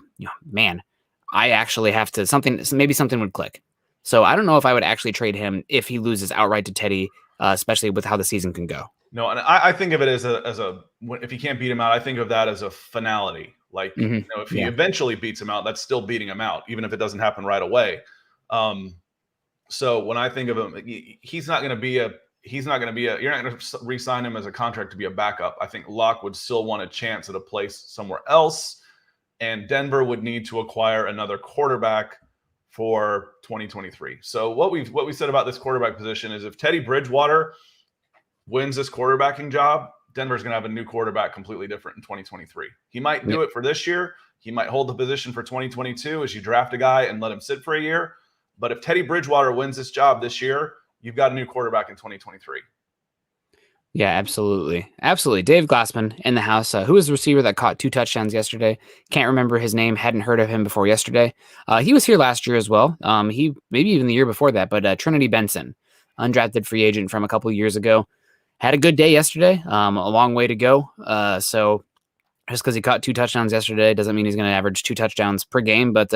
man, I actually have to maybe something would click. So I don't know if I would actually trade him if he loses outright to Teddy, especially with how the season can go. No, and I think of it as if you can't beat him out, I think of that as a finality. Like, if he eventually beats him out, that's still beating him out, even if it doesn't happen right away. So when I think of him, you're not going to re-sign him as a contract to be a backup. I think Locke would still want a chance at a place somewhere else, and Denver would need to acquire another quarterback for 2023. So what we said about this quarterback position is if Teddy Bridgewater wins this quarterbacking job, Denver's going to have a new quarterback completely different in 2023. He might do it for this year. He might hold the position for 2022 as you draft a guy and let him sit for a year. But if Teddy Bridgewater wins this job this year, you've got a new quarterback in 2023. Yeah, absolutely. Absolutely. Dave Glassman in the house. Who was the receiver that caught 2 touchdowns yesterday? Can't remember his name. Hadn't heard of him before yesterday. He was here last year as well. He maybe even the year before that, but Trinity Benson, undrafted free agent from a couple of years ago. Had a good day yesterday. A long way to go. So just because he caught 2 touchdowns yesterday doesn't mean he's going to average 2 touchdowns per game, but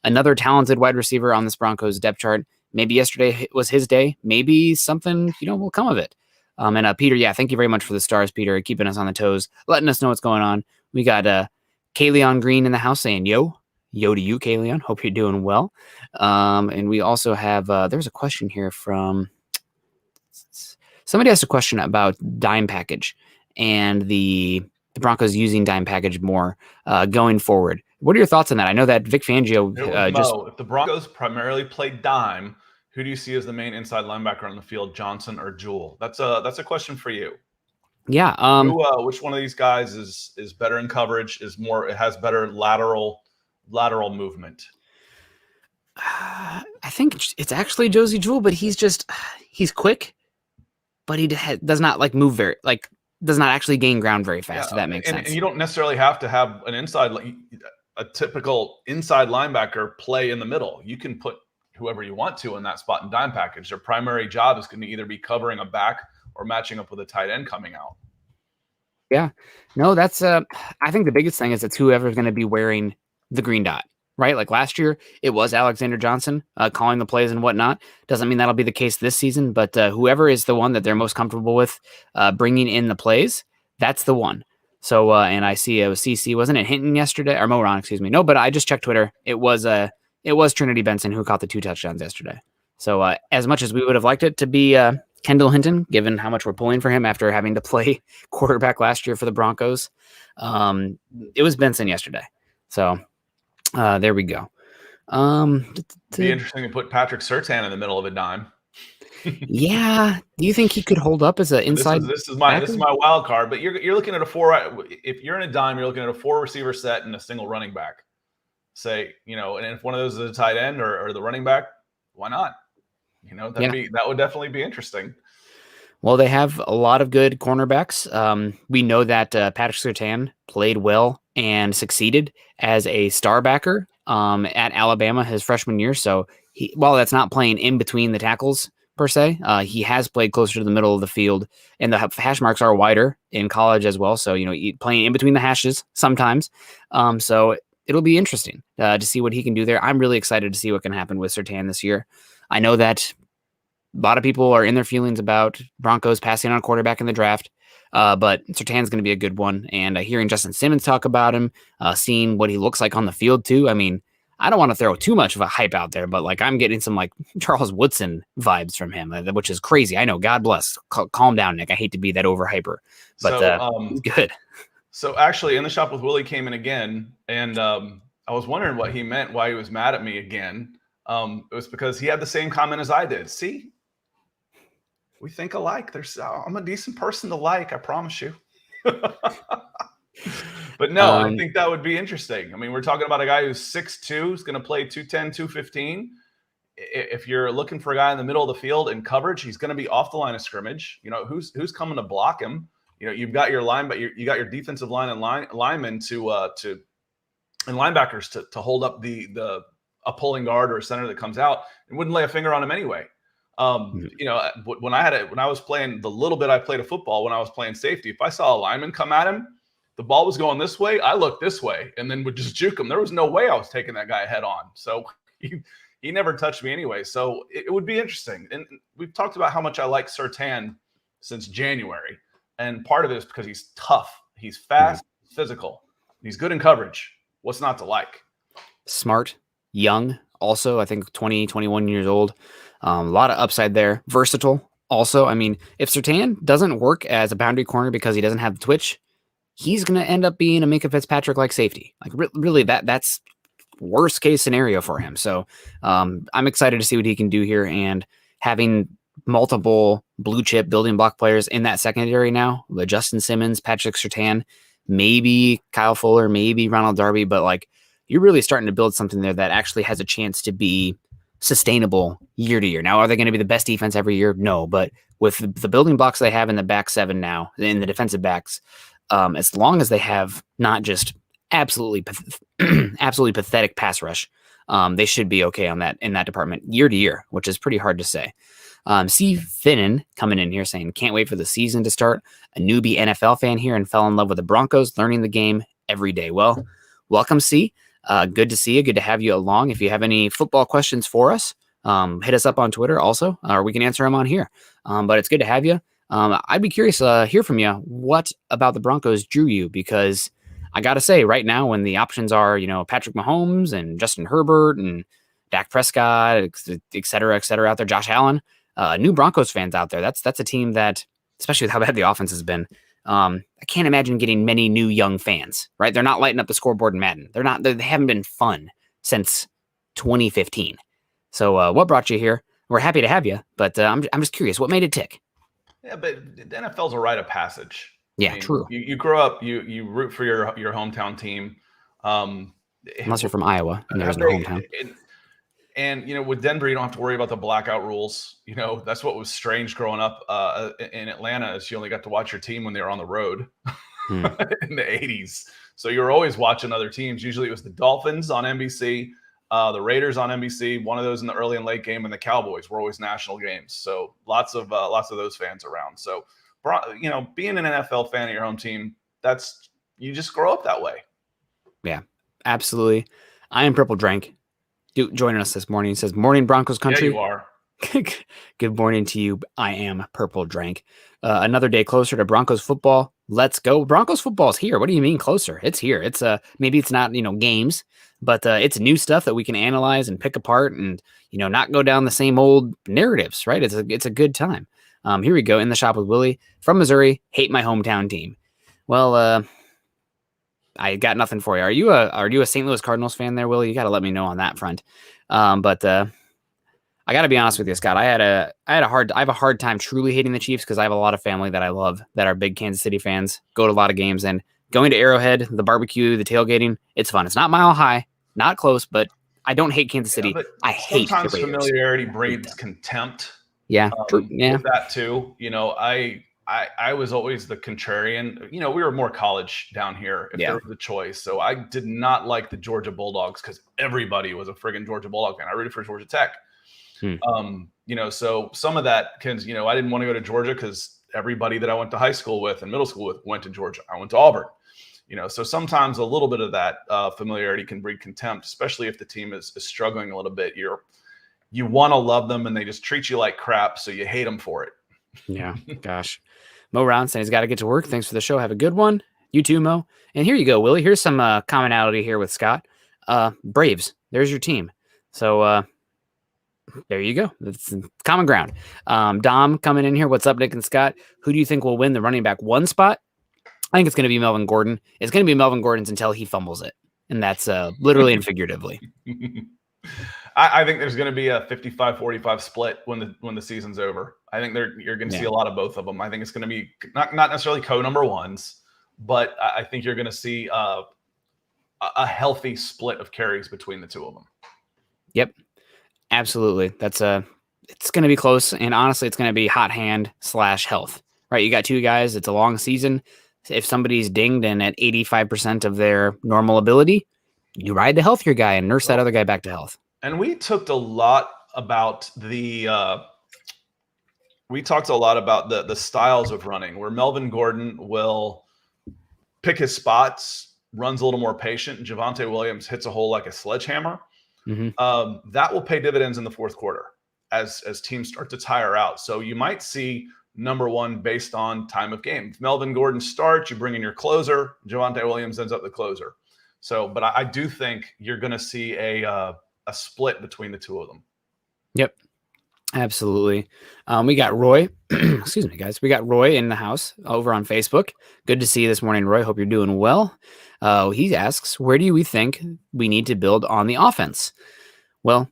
another talented wide receiver on this Broncos depth chart. Maybe yesterday was his day. Maybe something, will come of it. And Peter, thank you very much for the stars, Peter, keeping us on the toes, letting us know what's going on. We got Kayleon Green in the house saying, yo to you, Kayleon. Hope you're doing well. And we also have, there's a question here from somebody asked a question about dime package and the Broncos using dime package more going forward. What are your thoughts on that? I know that Vic Fangio if the Broncos primarily play dime, who do you see as the main inside linebacker on the field, Johnson or Jewell? That's a question for you. Yeah. Which one of these guys is better in coverage? It has better lateral movement? I think it's actually Josie Jewell, but he's quick, but he does not move does not actually gain ground very fast. If that makes sense. And you don't necessarily have to have a typical inside linebacker play in the middle. You can put whoever you want to in that spot in dime package. Their primary job is going to either be covering a back or matching up with a tight end coming out. Yeah, no, that's I think the biggest thing is it's whoever's going to be wearing the green dot, right? Like last year, it was Alexander Johnson calling the plays and whatnot. Doesn't mean that'll be the case this season, but whoever is the one that they're most comfortable with bringing in the plays, that's the one. So, and I see it was CC, wasn't it Hinton yesterday or Moron? Excuse me. No, but I just checked Twitter. It was Trinity Benson who caught the 2 touchdowns yesterday. So, as much as we would have liked it to be Kendall Hinton, given how much we're pulling for him after having to play quarterback last year for the Broncos. It was Benson yesterday. So there we go. Be interesting to put Patrick Surtain in the middle of a dime. Yeah. Do you think he could hold up as an inside? This is my wild card, but you're looking at a 4. If you're in a dime, you're looking at a 4 receiver set and a single running back. Say, and if one of those is a tight end or the running back, why not? That would definitely be interesting. Well, they have a lot of good cornerbacks. We know that Patrick Surtain played well and succeeded as a star backer at Alabama his freshman year. So while that's not playing in between the tackles per se, he has played closer to the middle of the field, and the hash marks are wider in college as well. So, playing in between the hashes sometimes. So it'll be interesting to see what he can do there. I'm really excited to see what can happen with Surtain this year. I know that a lot of people are in their feelings about Broncos passing on a quarterback in the draft, but Surtain's going to be a good one. And hearing Justin Simmons talk about him, seeing what he looks like on the field too. I mean, I don't want to throw too much of a hype out there, but I'm getting some Charles Woodson vibes from him, which is crazy. I know. God bless. Calm down, Nick. I hate to be that overhyper, but he's good. So actually, In the Shop with Willie came in again, and I was wondering what he meant, why he was mad at me again. It was because he had the same comment as I did. See, we think alike. I'm a decent person to like, I promise you. But no, I think that would be interesting. I mean, we're talking about a guy who's 6'2", who's going to play 210, 215. If you're looking for a guy in the middle of the field in coverage, he's going to be off the line of scrimmage. Who's coming to block him? You've got your line, but you got your defensive line and linemen and linebackers to hold up a pulling guard or a center that comes out and wouldn't lay a finger on him anyway. When I was playing the little bit I played of football, when I was playing safety, if I saw a lineman come at him, the ball was going this way, I looked this way and then would just juke him. There was no way I was taking that guy head on. So he never touched me anyway. So it would be interesting. And we've talked about how much I like Surtain since January. And part of it is because he's tough. He's fast, physical. He's good in coverage. What's not to like? Smart, young, also, I think 20, 21 years old. A lot of upside there. Versatile also. I mean, if Surtain doesn't work as a boundary corner because he doesn't have the twitch, he's going to end up being a Minkah Fitzpatrick-like safety. Really, that's worst case scenario for him. So I'm excited to see what he can do here, and having multiple blue chip building block players in that secondary now, with Justin Simmons, Patrick Surtain, maybe Kyle Fuller, maybe Ronald Darby, but you're really starting to build something there that actually has a chance to be sustainable year to year. Now, are they going to be the best defense every year? No, but with the building blocks they have in the back seven now, in the defensive backs, as long as they have not just absolutely pathetic pass rush, they should be okay in that department year to year, which is pretty hard to say. C. Finnan coming in here saying, can't wait for the season to start. A newbie NFL fan here and fell in love with the Broncos, learning the game every day. Well, welcome, C. Good to see you. Good to have you along. If you have any football questions for us, hit us up on Twitter also, or we can answer them on here. But it's good to have you. I'd be curious to hear from you. What about the Broncos drew you? Because I got to say, right now, when the options are, Patrick Mahomes and Justin Herbert and Dak Prescott, et cetera out there, Josh Allen, new Broncos fans out there, that's a team that, especially with how bad the offense has been, I can't imagine getting many new young fans, right? They're not lighting up the scoreboard in Madden. They haven't been fun since 2015. So what brought you here? We're happy to have you, but I'm just curious, what made it tick? Yeah, but the NFL's a rite of passage. Yeah, true. You grow up, you root for your hometown team. Unless you're from Iowa and there's no hometown. And with Denver, you don't have to worry about the blackout rules. That's what was strange growing up in Atlanta, is you only got to watch your team when they were on the road in the 80s. So you were always watching other teams. Usually it was the Dolphins on NBC, the Raiders on NBC, one of those in the early and late game, and the Cowboys were always national games. So lots of those fans around. So being an NFL fan of your home team, you just grow up that way. Yeah, absolutely. I am Purple Drank. Joining us this morning. He says, morning, Broncos country. Yeah, you are. Good morning to you. I am Purple Drank. Another day closer to Broncos football. Let's go. Broncos football is here. What do you mean closer? It's here. It's maybe it's not, games, but it's new stuff that we can analyze and pick apart and, not go down the same old narratives, right? It's a good time. Here we go. In the shop with Willie from Missouri. Hate my hometown team. Well, I got nothing for you. Are you a St. Louis Cardinals fan there, Willie? You got to let me know on that front. But I got to be honest with you, Scott. I have a hard time truly hating the Chiefs because I have a lot of family that I love that are big Kansas City fans, go to a lot of games, and going to Arrowhead, the barbecue, the tailgating, it's fun. It's not Mile High, not close, but I don't hate Kansas City. I hate the Raiders. Sometimes familiarity breeds contempt. Yeah, true. Yeah, with that too. I was always the contrarian. We were more college down here if there was a choice. So I did not like the Georgia Bulldogs because everybody was a friggin' Georgia Bulldog fan. I rooted for Georgia Tech. So some of that I didn't want to go to Georgia because everybody that I went to high school with and middle school with went to Georgia. I went to Auburn. So sometimes a little bit of that familiarity can breed contempt, especially if the team is struggling a little bit. You want to love them and they just treat you like crap, so you hate them for it. Yeah, gosh. Mo Ronson, he's got to get to work. Thanks for the show. Have a good one. You too, Mo. And here you go, Willie. Here's some commonality here with Scott. Braves. There's your team. So there you go. That's common ground. Dom coming in here. What's up, Nick and Scott? Who do you think will win the running back 1 spot? I think it's going to be Melvin Gordon. It's going to be Melvin Gordon's until he fumbles it. And that's literally and figuratively. I think there's going to be a 55-45 split when the season's over. I think you're going to see a lot of both of them. I think it's going to be not necessarily co-number ones, but I think you're going to see a healthy split of carries between the two of them. Yep, absolutely. That's it's going to be close, and honestly, it's going to be hot hand / health. Right, you got two guys. It's a long season. If somebody's dinged and at 85% of their normal ability, you ride the healthier guy and nurse that other guy back to health. And we talked a lot about the styles of running, where Melvin Gordon will pick his spots, runs a little more patient, and Javonte Williams hits a hole like a sledgehammer. Mm-hmm. That will pay dividends in the fourth quarter as teams start to tire out. So you might see number one based on time of game. If Melvin Gordon starts, you bring in your closer. Javonte Williams ends up the closer. So, but I do think you're going to see a split between the two of them. Yep, absolutely. We got Roy. Excuse me, guys. We got Roy in the house over on Facebook. Good to see you this morning, Roy. Hope you're doing well. He asks, where do we think we need to build on the offense? Well,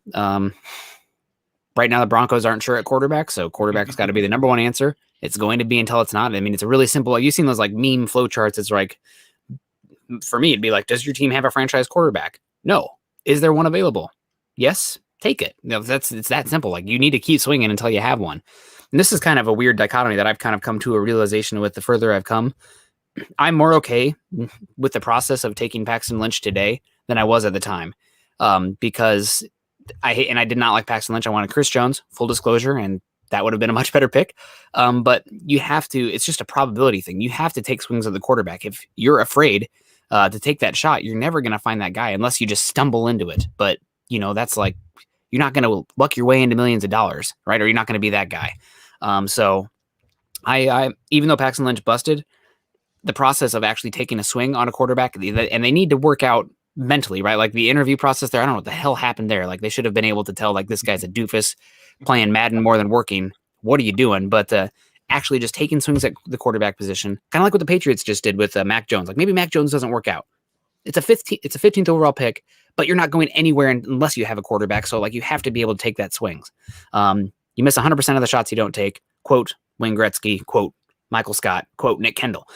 right now the Broncos aren't sure at quarterback, so quarterback's got to be the number one answer. It's going to be until it's not. I mean, it's a really simple. You've seen those like meme flow charts. It's like, for me, it'd be like, does your team have a franchise quarterback? No. Is there one available? Yes. Take it. It's that simple. Like, you need to keep swinging until you have one. And this is kind of a weird dichotomy that I've kind of come to a realization with the further I've come. I'm more okay with the process of taking Paxton Lynch today than I was at the time, because I did not like Paxton Lynch. I wanted Chris Jones, full disclosure, and that would have been a much better pick. But you have to, it's just a probability thing. You have to take swings at the quarterback. If you're afraid to take that shot, you're never going to find that guy unless you just stumble into it. But, that's like, you're not going to luck your way into millions of dollars, right? Or you're not going to be that guy. So I even though Paxton Lynch busted, the process of actually taking a swing on a quarterback, and they need to work out mentally, right? Like the interview process there, I don't know what the hell happened there. Like, they should have been able to tell, like, this guy's a doofus playing Madden more than working. What are you doing? But actually just taking swings at the quarterback position, kind of like what the Patriots just did with Mac Jones. Like, maybe Mac Jones doesn't work out. It's a 15th overall pick, but you're not going anywhere unless you have a quarterback. So, like, you have to be able to take that swings. You miss 100% of the shots you don't take. Quote Wayne Gretzky, quote Michael Scott, quote Nick Kendall.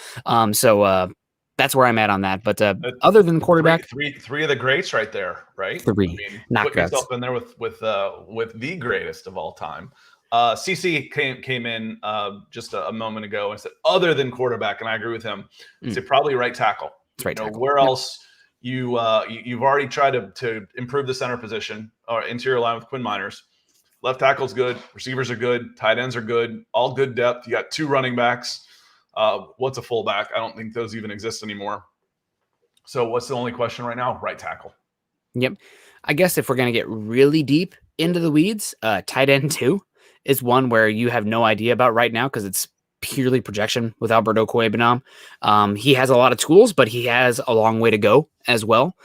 So that's where I'm at on that. But other than quarterback, three of the greats right there, right? Three. I mean, put yourself in there with the greatest of all time. CC came in just a moment ago and said, other than quarterback, and I agree with him. Say probably right tackle. It's right tackle. Where else? You've already tried to improve the center position or interior line with Quinn Miners. Left tackle's good. Receivers are good. Tight ends are good. All good depth. You got two running backs. What's a fullback? I don't think those even exist anymore. So what's the only question right now? Right tackle. Yep. I guess if we're going to get really deep into the weeds, tight end 2 is one where you have no idea about right now because it's purely projection with Alberto Cuebanam. He has a lot of tools, but he has a long way to go as well.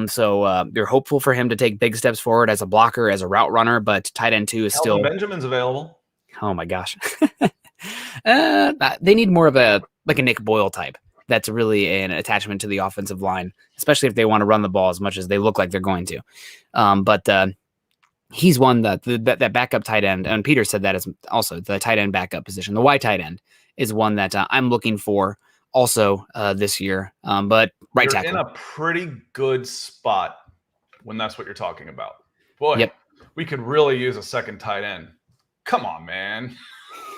So you're hopeful for him to take big steps forward as a blocker, as a route runner, but tight end 2 is still. Benjamin's available. Oh my gosh. They need more of a Nick Boyle type. That's really an attachment to the offensive line, especially if they want to run the ball as much as they look like they're going to. But he's one that backup tight end, and Peter said that is also the tight end backup position. The Y tight end is one that I'm looking for also this year. But right you're tackle in a pretty good spot when that's what you're talking about. Boy, yep. We could really use a second tight end. Come on, man.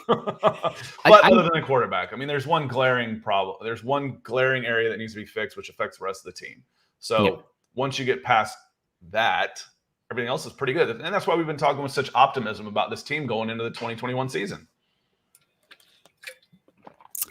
Other than the quarterback, I mean, there's one glaring problem. There's one glaring area that needs to be fixed, which affects the rest of the team. So once you get past that, everything else is pretty good. And that's why we've been talking with such optimism about this team going into the 2021 season.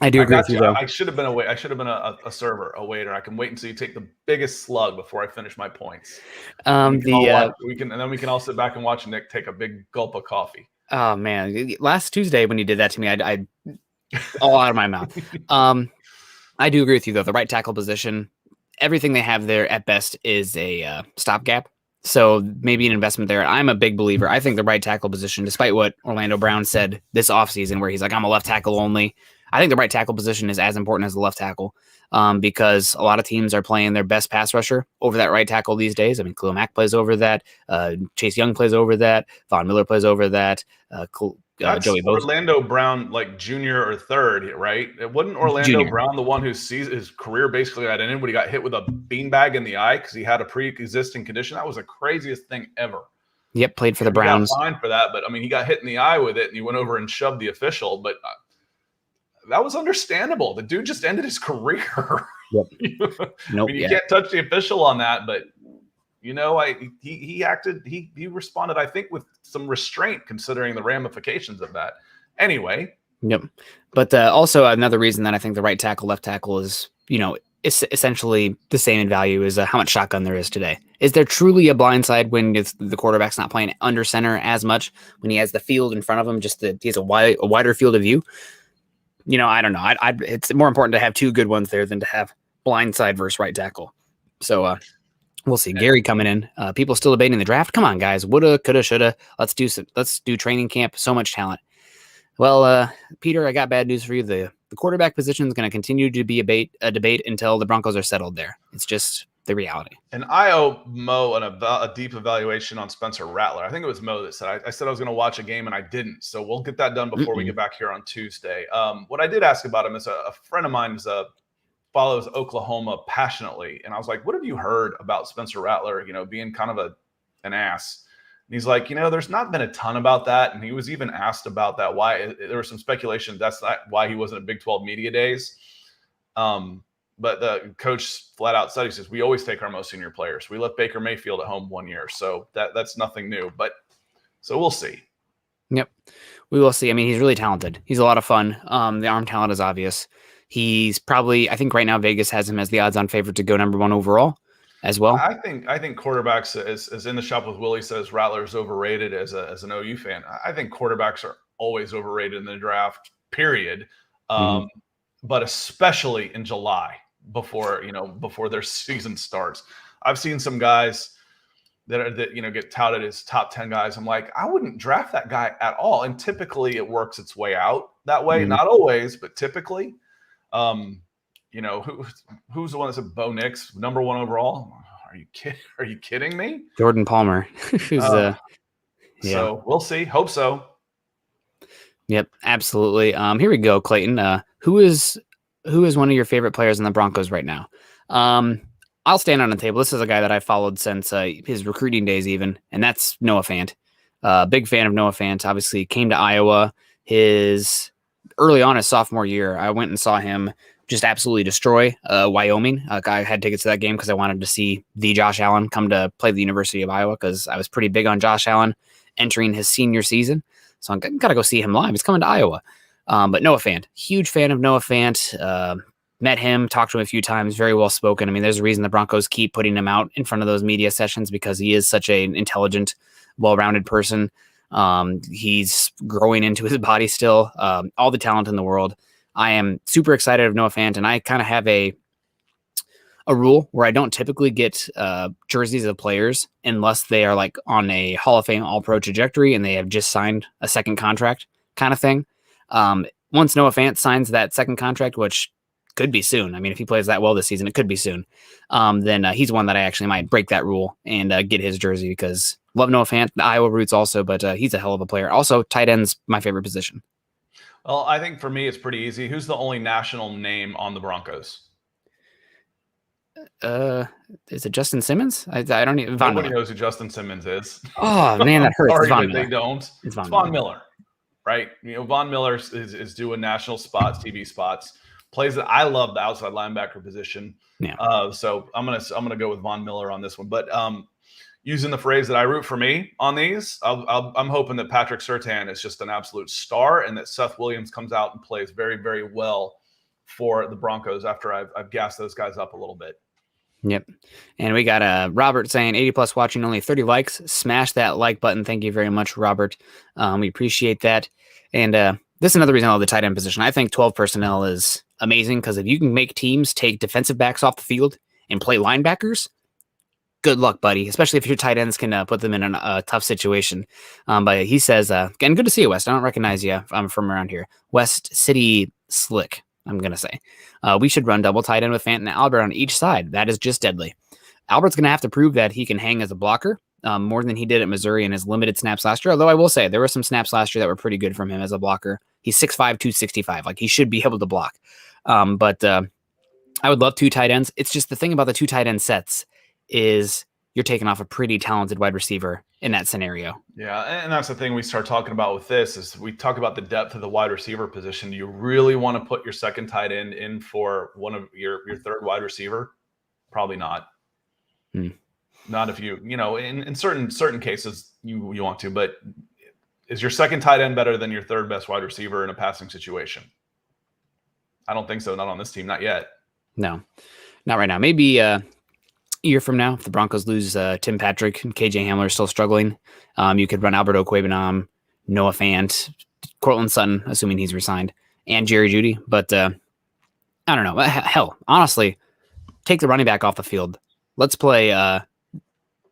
I do agree with you, though. I should have been I should have been a server, a waiter. I can wait until you take the biggest slug before I finish my points. And then we can all sit back and watch Nick take a big gulp of coffee. Oh man, last Tuesday when you did that to me, I all out of my mouth. I do agree with you though. The right tackle position, everything they have there at best is a stopgap. So maybe an investment there. I'm a big believer. I think the right tackle position, despite what Orlando Brown said this offseason, where he's like, I'm a left tackle only. I think the right tackle position is as important as the left tackle because a lot of teams are playing their best pass rusher over that right tackle these days. I mean, Khalil Mack plays over that. Chase Young plays over that. Von Miller plays over that. Joey Orlando Brown, like junior or third, right? It wasn't Orlando Brown the one who sees his career basically at an end when he got hit with a beanbag in the eye because he had a pre-existing condition. That was the craziest thing ever. Yep, played for the Browns. He got fined for that, but I mean, he got hit in the eye with it, and he went over and shoved the official. But that was understandable. The dude just ended his career. Yep. Nope, I mean, you can't touch the official on that, but you know, he responded, I think, with some restraint considering the ramifications of that. Anyway. Yep. But also another reason that I think the right tackle, left tackle is, you know, it's essentially the same in value is how much shotgun there is today. Is there truly a blind side when the quarterback's not playing under center as much, when he has the field in front of him, he has a wider field of view? You know, I don't know. It's more important to have two good ones there than to have blind side versus right tackle. So we'll see. Gary coming in. People still debating the draft. Come on, guys. Woulda, coulda, shoulda. Let's do training camp. So much talent. Well, Peter, I got bad news for you. The quarterback position is going to continue to be a debate until the Broncos are settled there. It's just the reality. And I owe Mo a deep evaluation on Spencer Rattler. I think it was Mo that said I said I was going to watch a game and I didn't. So we'll get that done before we get back here on Tuesday. What I did ask about him is a friend of mine follows Oklahoma passionately. And I was like, what have you heard about Spencer Rattler, you know, being kind of an ass? And he's like, you know, there's not been a ton about that. And he was even asked about that. Why there was some speculation that's not why he wasn't at Big 12 media days. But the coach flat out said, he says, we always take our most senior players. We left Baker Mayfield at home 1 year. So that's nothing new. But so we'll see. Yep. We will see. I mean, he's really talented. He's a lot of fun. The arm talent is obvious. He's probably, I think right now Vegas has him as the odds-on favorite to go number one overall as well. I think quarterbacks, as In the Shop with Willie says, Rattler's overrated as an OU fan. I think quarterbacks are always overrated in the draft, period. But especially in July before their season starts. I've seen some guys that get touted as top 10 guys. I'm like, I wouldn't draft that guy at all. And typically it works its way out that way. Not always, but typically. Who's the one that said Bo Nix, number one overall? Are you kidding me? Jordan Palmer. So we'll see. Hope so. Yep, absolutely. Here we go, Clayton. Who is one of your favorite players in the Broncos right now? I'll stand on the table. This is a guy that I followed since his recruiting days even, and that's Noah Fant. Big fan of Noah Fant. Obviously came to Iowa early on his sophomore year. I went and saw him just absolutely destroy Wyoming. I had tickets to that game because I wanted to see the Josh Allen come to play the University of Iowa because I was pretty big on Josh Allen entering his senior season. So I'm got to go see him live. He's coming to Iowa. But Noah Fant, huge fan of Noah Fant. Met him, talked to him a few times, very well spoken. I mean, there's a reason the Broncos keep putting him out in front of those media sessions because he is such an intelligent, well-rounded person. He's growing into his body still, all the talent in the world. I am super excited of Noah Fant, and I kind of have a rule where I don't typically get jerseys of players unless they are like on a Hall of Fame All-Pro trajectory and they have just signed a second contract kind of thing. Once Noah Fant signs that second contract, which could be soon. I mean, if he plays that well this season, it could be soon. Then he's one that I actually might break that rule and get his jersey because love Noah Fant, the Iowa roots also, but he's a hell of a player. Also, tight end's my favorite position. Well, I think for me, it's pretty easy. Who's the only national name on the Broncos? Is it Justin Simmons? I don't even. Nobody knows who Justin Simmons is. Oh man, that hurts. Sorry, they don't. It's Von Miller, right? Von Miller is doing national spots, TV spots. Plays that I love the outside linebacker position. Yeah. So I'm gonna go with Von Miller on this one. But using the phrase that I root for me on these, I'm hoping that Patrick Surtain is just an absolute star and that Seth Williams comes out and plays very, very well for the Broncos after I've gassed those guys up a little bit. Yep. And we got Robert saying 80 plus watching, only 30 likes. Smash that like button. Thank you very much, Robert. We appreciate that. And this is another reason I love the tight end position. I think 12 personnel is amazing because if you can make teams take defensive backs off the field and play linebackers, good luck, buddy, especially if your tight ends can put them in a tough situation. But he says, again, good to see you, West. I don't recognize you. I'm from around here. West City Slick, I'm going to say. We should run double tight end with Fant and Albert on each side. That is just deadly. Albert's going to have to prove that he can hang as a blocker more than he did at Missouri in his limited snaps last year. Although I will say there were some snaps last year that were pretty good from him as a blocker. He's 6'5", 265. Like he should be able to block. But I would love two tight ends. It's just the thing about the two tight end sets is you're taking off a pretty talented wide receiver in that scenario. Yeah, and that's the thing we start talking about with this is we talk about the depth of the wide receiver position. Do you really want to put your second tight end in for one of your third wide receiver? Probably not. Not if in certain cases you want to, but is your second tight end better than your third best wide receiver in a passing situation? I don't think so. Not on this team. Not yet. No, not right now. Maybe a year from now, if the Broncos lose Tim Patrick and KJ Hamler is still struggling, you could run Albert Okwuegbunam, Noah Fant, Cortland Sutton, assuming he's resigned, and Jerry Jeudy. But I don't know. Hell, honestly, take the running back off the field. Let's play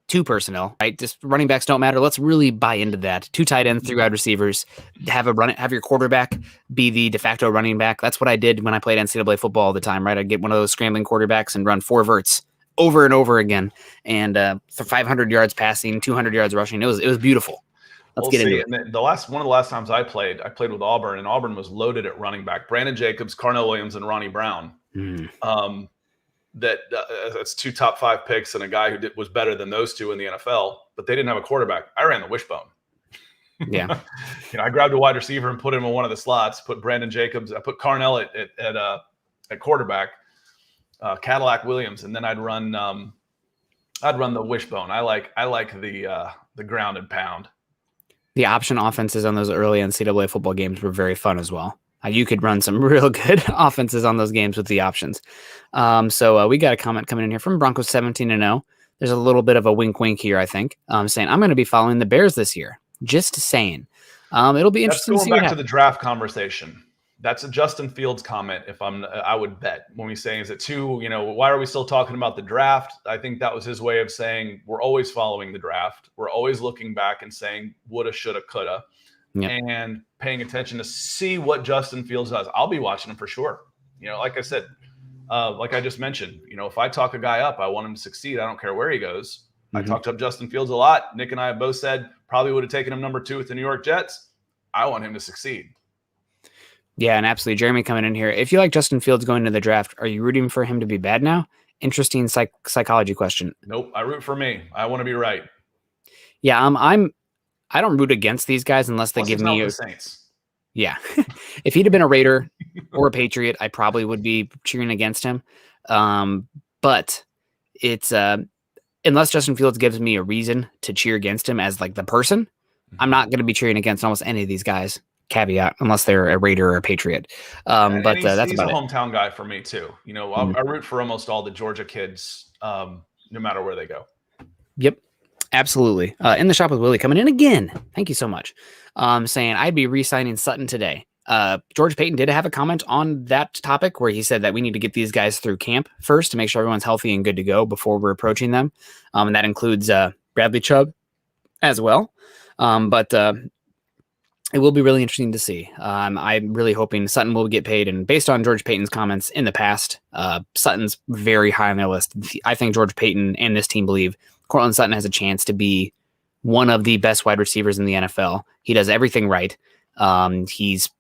two personnel, right? Just running backs don't matter. Let's really buy into that. Two tight ends, three wide receivers. Have your quarterback be the de facto running back. That's what I did when I played NCAA football all the time, right? I'd get one of those scrambling quarterbacks and run four verts over and over again, and for 500 yards passing, 200 yards rushing. It was beautiful. Let's get into it. One of the last times I played with Auburn, and Auburn was loaded at running back. Brandon Jacobs, Carnell Williams, and Ronnie Brown. That's two top 5 picks and a guy who was better than those two in the NFL, but they didn't have a quarterback. I ran the wishbone. Yeah. I grabbed a wide receiver and put him in one of the slots, put Brandon Jacobs, I put Carnell at quarterback, Cadillac Williams, and then I'd run the wishbone. I like the ground and pound. The option offenses on those early NCAA football games were very fun as well. You could run some real good offenses on those games with the options. So we got a comment coming in here from Broncos 17-0. There's a little bit of a wink here, I think, saying I'm going to be following the Bears this year. Just saying. It'll be interesting to see. Going back to the draft conversation. That's a Justin Fields comment. I would bet when we say, is it too, why are we still talking about the draft? I think that was his way of saying we're always following the draft. We're always looking back and saying woulda, shoulda, coulda. Yep. And paying attention to see what Justin Fields does. I'll be watching him for sure. Like I said, like I just mentioned, if I talk a guy up, I want him to succeed. I don't care where he goes. I talked up Justin Fields a lot. Nick and I have both said probably would have taken him number 2 with the New York Jets. I want him to succeed. Yeah, and absolutely. Jeremy coming in here. If you like Justin Fields going to the draft, are you rooting for him to be bad now? Interesting psychology question. Nope. I root for me. I want to be right. Yeah, I don't root against these guys unless they give me the Saints. Yeah. If he'd have been a Raider or a Patriot, I probably would be cheering against him. But it's unless Justin Fields gives me a reason to cheer against him as like the person, I'm not going to be cheering against almost any of these guys. Caveat, unless they're a Raider or a Patriot. But that's about it. He's a hometown guy for me too. I root for almost all the Georgia kids, no matter where they go. Yep. Absolutely. In the shop with Willie coming in again. Thank you so much. Saying I'd be re-signing Sutton today. George Payton did have a comment on that topic where he said that we need to get these guys through camp first to make sure everyone's healthy and good to go before we're approaching them. And that includes Bradley Chubb as well. But It will be really interesting to see. I'm really hoping Sutton will get paid. And based on George Payton's comments in the past, Sutton's very high on their list. I think George Payton and this team believe Courtland Sutton has a chance to be one of the best wide receivers in the NFL. He does everything right. He's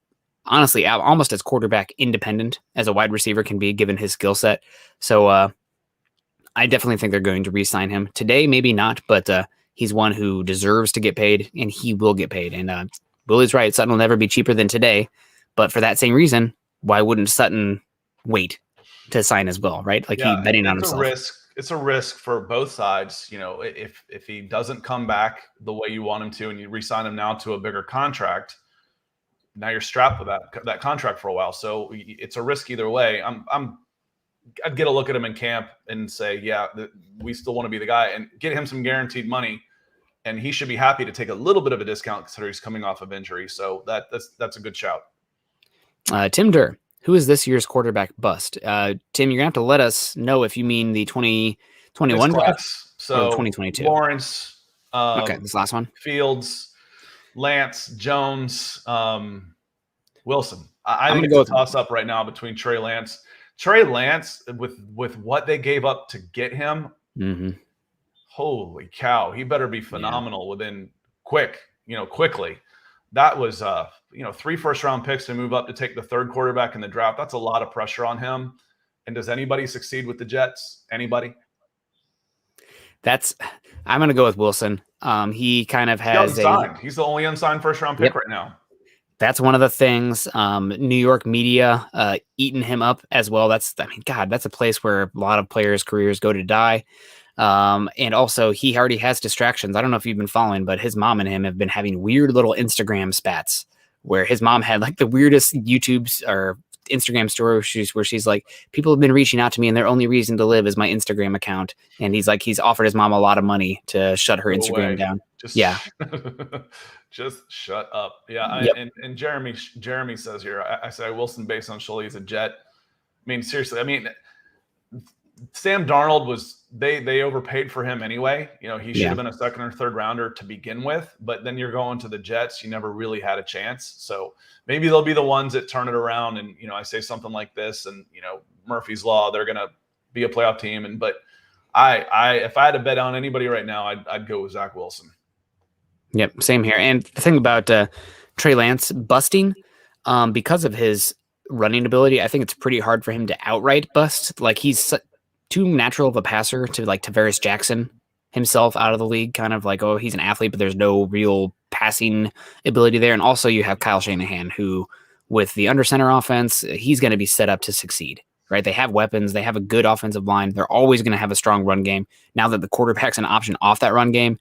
honestly almost as quarterback independent as a wide receiver can be given his skill set. So I definitely think they're going to re-sign him today. Maybe not, but he's one who deserves to get paid, and he will get paid. And Willie's right. Sutton will never be cheaper than today. But for that same reason, why wouldn't Sutton wait to sign as well, right? Like he's betting on himself. It's a risk for both sides. If he doesn't come back the way you want him to, and you re-sign him now to a bigger contract, now you're strapped with that contract for a while. So it's a risk either way. I'd get a look at him in camp and say, yeah, we still want to be the guy, and get him some guaranteed money. And he should be happy to take a little bit of a discount considering he's coming off of injury. So that's a good shout. Tim Durr, who is this year's quarterback bust? Tim, you're gonna have to let us know if you mean the 2021 class, so or 2022. Lawrence, okay, this last one. Fields, Lance, Jones, Wilson. I think it's a toss up right now between Trey Lance. Trey Lance, with what they gave up to get him. Mm-hmm. Holy cow, he better be phenomenal quickly. That was 3 first-round picks to move up to take the third quarterback in the draft. That's a lot of pressure on him. And does anybody succeed with the Jets? Anybody? I'm going to go with Wilson. He kind of has he's the only unsigned first-round pick right now. That's one of the things. New York media eating him up as well. That's a place where a lot of players' careers go to die. And also he already has distractions. I don't know if you've been following, but his mom and him have been having weird little Instagram spats where his mom had like the weirdest YouTubes or Instagram story where she's like, people have been reaching out to me and their only reason to live is my Instagram account. And he's offered his mom a lot of money to shut her Instagram down. Just shut up. Yeah. And Jeremy says here, I say Wilson based on Shuley is a Jet. I mean, seriously, Sam Darnold they overpaid for him anyway. He should have been a second or third rounder to begin with, but then you're going to the Jets. You never really had a chance. So maybe they'll be the ones that turn it around. And, I say something like this and, Murphy's Law, they're going to be a playoff team. But if I had to bet on anybody right now, I'd go with Zach Wilson. Yep. Same here. And the thing about Trey Lance busting, because of his running ability, I think it's pretty hard for him to outright bust. Like he's too natural of a passer to like Tavares Jackson himself out of the league, kind of like, oh, he's an athlete, but there's no real passing ability there. And also you have Kyle Shanahan, who with the under center offense, he's going to be set up to succeed, right? They have weapons. They have a good offensive line. They're always going to have a strong run game. Now that the quarterback's an option off that run game,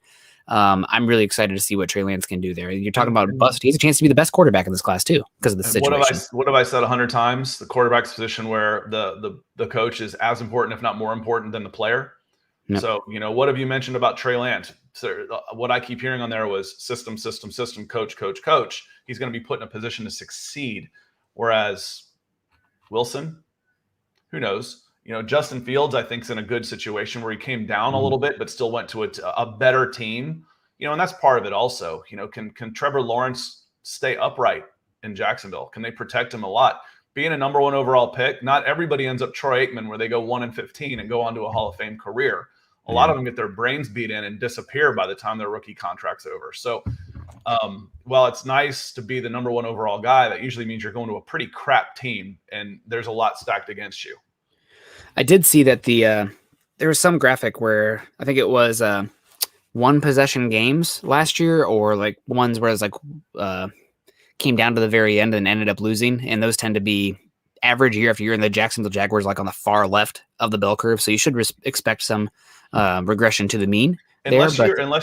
I'm really excited to see what Trey Lance can do there. You're talking about bust. He has a chance to be the best quarterback in this class too, because of the situation. What have I said 100 times? The quarterback's position where the coach is as important, if not more important, than the player. Yep. So, what have you mentioned about Trey Lance? So, what I keep hearing on there was system, coach. He's going to be put in a position to succeed. Whereas Wilson, who knows? Justin Fields, I think, is in a good situation where he came down a little bit, but still went to a better team. And that's part of it also. Can Trevor Lawrence stay upright in Jacksonville? Can they protect him a lot? Being a number 1 overall pick, not everybody ends up Troy Aikman where they go 1-15 and go on to a Hall of Fame career. A lot of them get their brains beat in and disappear by the time their rookie contract's over. So while it's nice to be the number 1 overall guy, that usually means you're going to a pretty crap team and there's a lot stacked against you. I did see that there was some graphic where I think it was 1 possession games last year, or like ones where it's like came down to the very end and ended up losing, and those tend to be average year after year. And the Jacksonville Jaguars like on the far left of the bell curve, so you should expect some regression to the mean. Unless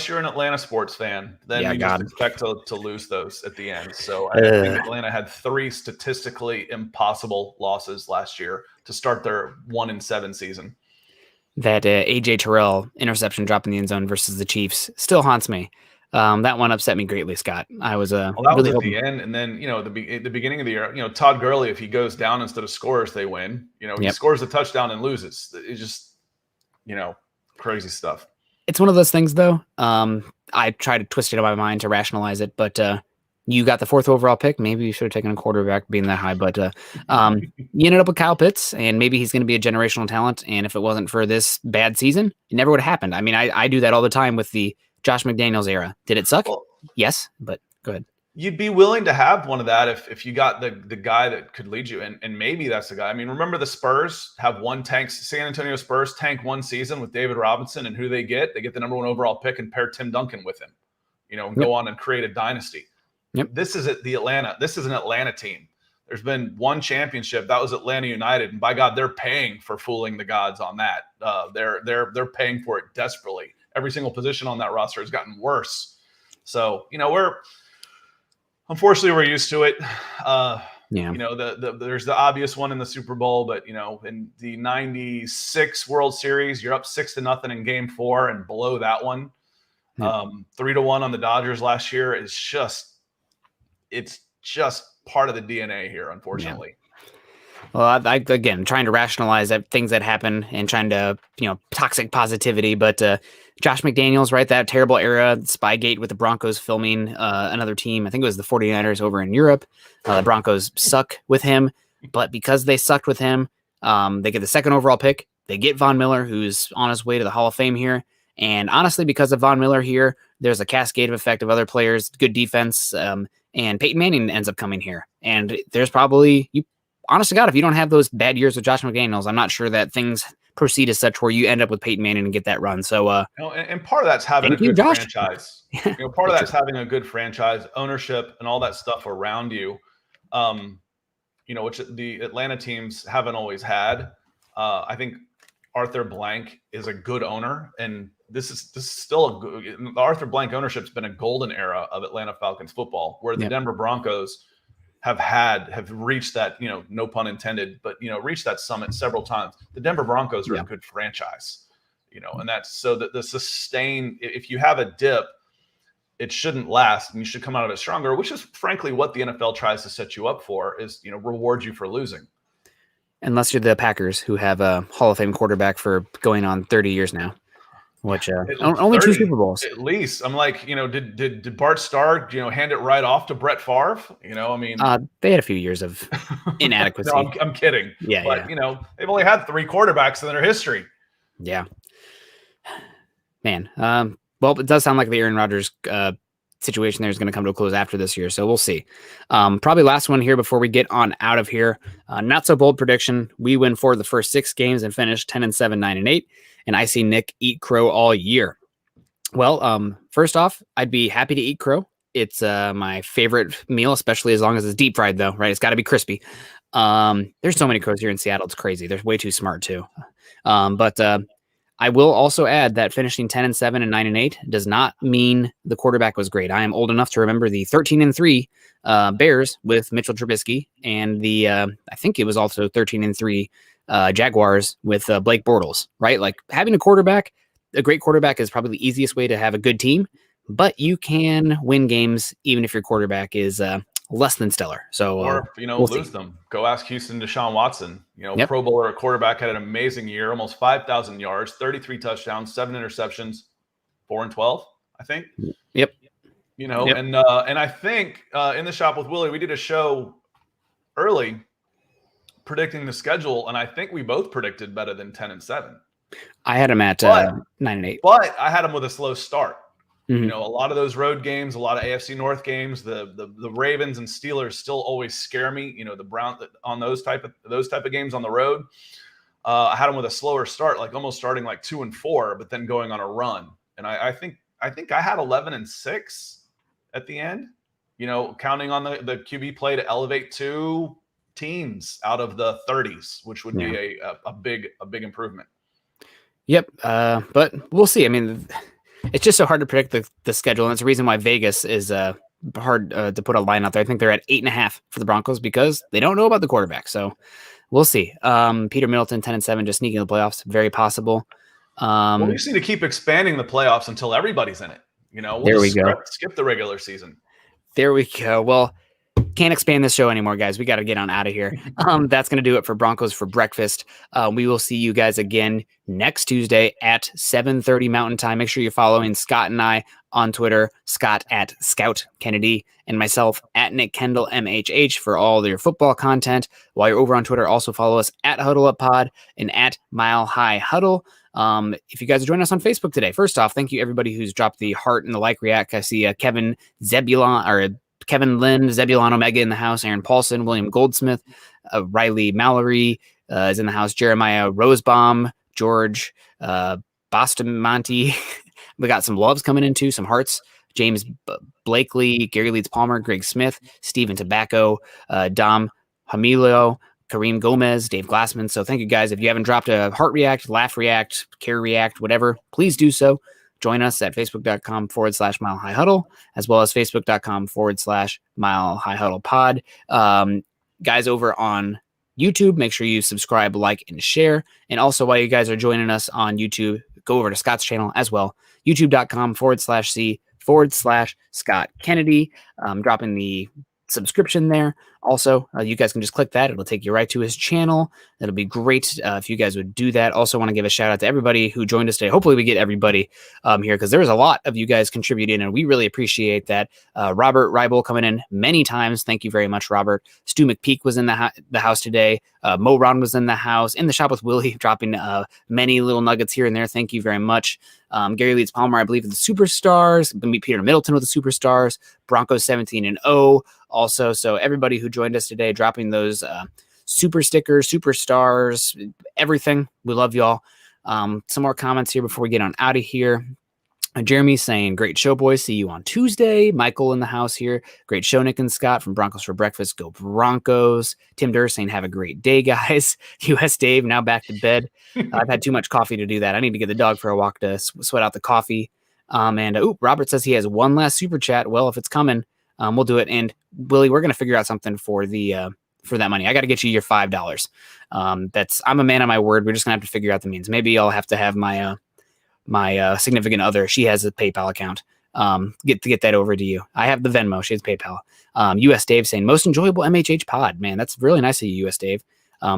you're an Atlanta sports fan, then you just expect to lose those at the end. So I think Atlanta had 3 statistically impossible losses last year to start their 1-7 season. That AJ Terrell interception drop in the end zone versus the Chiefs still haunts me. That one upset me greatly, Scott. I was that really was at the end, and then at the beginning of the year, Todd Gurley, if he goes down instead of scores, they win. He scores a touchdown and loses. It's just crazy stuff. It's one of those things, though. I try to twist it in my mind to rationalize it, but you got the 4th overall pick. Maybe you should have taken a quarterback being that high, but you ended up with Kyle Pitts, and maybe he's going to be a generational talent. And if it wasn't for this bad season, it never would have happened. I mean, I do that all the time with the Josh McDaniels era. Did it suck? Well, yes, but go ahead. You'd be willing to have one of that if you got the guy that could lead you, and maybe that's the guy. I mean, remember the Spurs have one tank. San Antonio Spurs tank one season with David Robinson, and who they get? They get the number 1 overall pick and pair Tim Duncan with him, and go on and create a dynasty. Yep. This is an Atlanta team. There's been one championship. That was Atlanta United, and by God, they're paying for fooling the gods on that. They're paying for it desperately. Every single position on that roster has gotten worse. So unfortunately, we're used to it. There's the obvious one in the Super Bowl, but in the '96 World Series, you're up 6-0 in Game 4, and below that one, 3-1 on the Dodgers last year is it's just part of the DNA here, unfortunately. Well, I again trying to rationalize things that happen and trying to toxic positivity, but Josh McDaniels, right? That terrible era, Spygate with the Broncos filming another team. I think it was the 49ers over in Europe. The Broncos suck with him, but because they sucked with him, they get the 2nd overall pick. They get Von Miller, who's on his way to the Hall of Fame here. And honestly, because of Von Miller here, there's a cascade of effect of other players, good defense, and Peyton Manning ends up coming here. And there's probably, honest to God, if you don't have those bad years with Josh McDaniels, I'm not sure that things proceed as such where you end up with Peyton Manning and get that run. So, and part of that's having a good franchise. Part of that's having a good franchise, ownership, and all that stuff around you. Which the Atlanta teams haven't always had. I think Arthur Blank is a good owner, and this is still the Arthur Blank ownership's been a golden era of Atlanta Falcons football, where the Denver Broncos have reached that, no pun intended, but reached that summit several times. The Denver Broncos are a good franchise, and that's so that the sustain, if you have a dip, it shouldn't last, and you should come out of it stronger, which is frankly what the NFL tries to set you up for, is reward you for losing. Unless you're the Packers, who have a Hall of Fame quarterback for going on 30 years now. Which only 2 Super Bowls at least. I'm like, did Bart Starr, hand it right off to Brett Favre? They had a few years of inadequacy. No, I'm kidding. Yeah, but they've only had 3 quarterbacks in their history. Yeah, man. Well, it does sound like the Aaron Rodgers situation there is going to come to a close after this year, so we'll see. Probably last one here before we get on out of here. Not so bold prediction. We win 4 of the first 6 games and finish 10-7, 9-8. And I see Nick eat crow all year. Well, first off, I'd be happy to eat crow. It's my favorite meal, especially as long as it's deep fried, though, right? It's got to be crispy. There's so many crows here in Seattle. It's crazy. They're way too smart, too. But I will also add that finishing 10-7 and 9-8 does not mean the quarterback was great. I am old enough to remember the 13-3 Bears with Mitchell Trubisky, and the I think it was also 13-3 Jaguars with Blake Bortles, right? Like having a great quarterback is probably the easiest way to have a good team, but you can win games even if your quarterback is less than stellar. So, or we'll lose them. Go ask Houston Deshaun Watson. Pro Bowler quarterback, had an amazing year, almost 5,000 yards, 33 touchdowns, 7 interceptions, 4-12, I think. Yep. And I think in the Shop with Willie, we did a show early predicting the schedule, and I think we both predicted better than 10-7. I had them at 9-8, but I had them with a slow start. Mm-hmm. A lot of those road games, a lot of AFC North games, the Ravens and Steelers still always scare me. The Browns on those type of games on the road. I had them with a slower start, like almost starting like 2-4, but then going on a run. And I think I had 11-6 at the end. Counting on the QB play to elevate 2 teams out of the 30s, which would be a big improvement. Yep. But we'll see. I mean, it's just so hard to predict the schedule. And it's the reason why Vegas is hard to put a line out there. I think they're at 8.5 for the Broncos because they don't know about the quarterback. So we'll see. Peter Middleton, 10-7, just sneaking in the playoffs. Very possible. Well, we just need to keep expanding the playoffs until everybody's in it. There we go. Skip the regular season. There we go. Well, can't expand this show anymore, guys. We got to get on out of here. That's going to do it for Broncos for Breakfast. We will see you guys again next Tuesday at 7:30 Mountain Time. Make sure you're following Scott and I on Twitter, Scott at Scout Kennedy, and myself at Nick Kendell MHH for all their football content. While you're over on Twitter, also follow us at Huddle Up Pod and at Mile High Huddle. If you guys are joining us on Facebook today, first off, thank you everybody who's dropped the heart and the like react. I see Kevin Lynn, Zebulon Omega in the house, Aaron Paulson, William Goldsmith, Riley Mallory is in the house, Jeremiah Rosebaum, George Boston Monty. We got some loves coming in too, some hearts. James Blakely, Gary Leeds Palmer, Greg Smith, Steven Tobacco, Dom Hamilio, Kareem Gomez, Dave Glassman. So thank you guys. If you haven't dropped a heart react, laugh react, care react, whatever, please do so. Join us at facebook.com/Mile High Huddle, as well as facebook.com/Mile High Huddle Pod. Guys over on YouTube, make sure you subscribe, like, and share. And also, while you guys are joining us on YouTube, go over to Scott's channel as well, youtube.com/C/Scott Kennedy. Dropping the subscription there. Also, you guys can just click that. It'll take you right to his channel. That'll be great if you guys would do that. Also want to give a shout out to everybody who joined us today. Hopefully we get everybody here because there's a lot of you guys contributing and we really appreciate that. Robert Ribel coming in many times. Thank you very much, Robert. Stu McPeak was in the house today. Mo Ron was in the house. In the Shop with Willie, dropping many little nuggets here and there. Thank you very much. Gary Leeds Palmer, I believe, the Superstars. Peter Middleton with the Superstars. Broncos 17-0 also. So everybody who joined us today, dropping those super stickers, superstars, everything. We love y'all. Some more comments here before we get on out of here. Jeremy saying, great show, boys. See you on Tuesday. Michael in the house here. Great show, Nick and Scott from Broncos for Breakfast. Go Broncos. Tim Durr saying, have a great day, guys. US Dave, now back to bed. I've had too much coffee to do that. I need to get the dog for a walk to sweat out the coffee. Robert says he has one last super chat. Well, if it's coming, we'll do it. And Willie, we're going to figure out something for the for that money. I got to get you your $5. I'm a man of my word. We're just gonna have to figure out the means. Maybe I'll have to have my significant other. She has a PayPal account. Get that over to you. I have the Venmo. She has PayPal. US Dave saying most enjoyable MHH pod. Man, that's really nice of you, US Dave.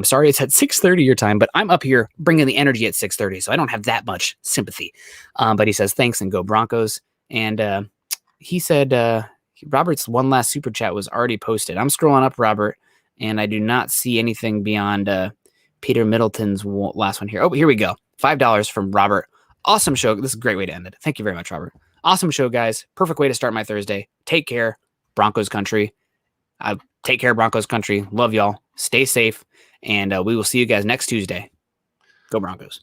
Sorry it's at 6:30 your time, but I'm up here bringing the energy at 6:30, so I don't have that much sympathy. But he says thanks and go Broncos. And he said Robert's one last super chat was already posted. I'm scrolling up, Robert, and I do not see anything beyond Peter Middleton's last one here. Oh, here we go. $5 from Robert. Awesome show. This is a great way to end it. Thank you very much, Robert. Awesome show, guys. Perfect way to start my Thursday. Take care, Broncos country. Take care, Broncos country. Love y'all. Stay safe. And we will see you guys next Tuesday. Go Broncos.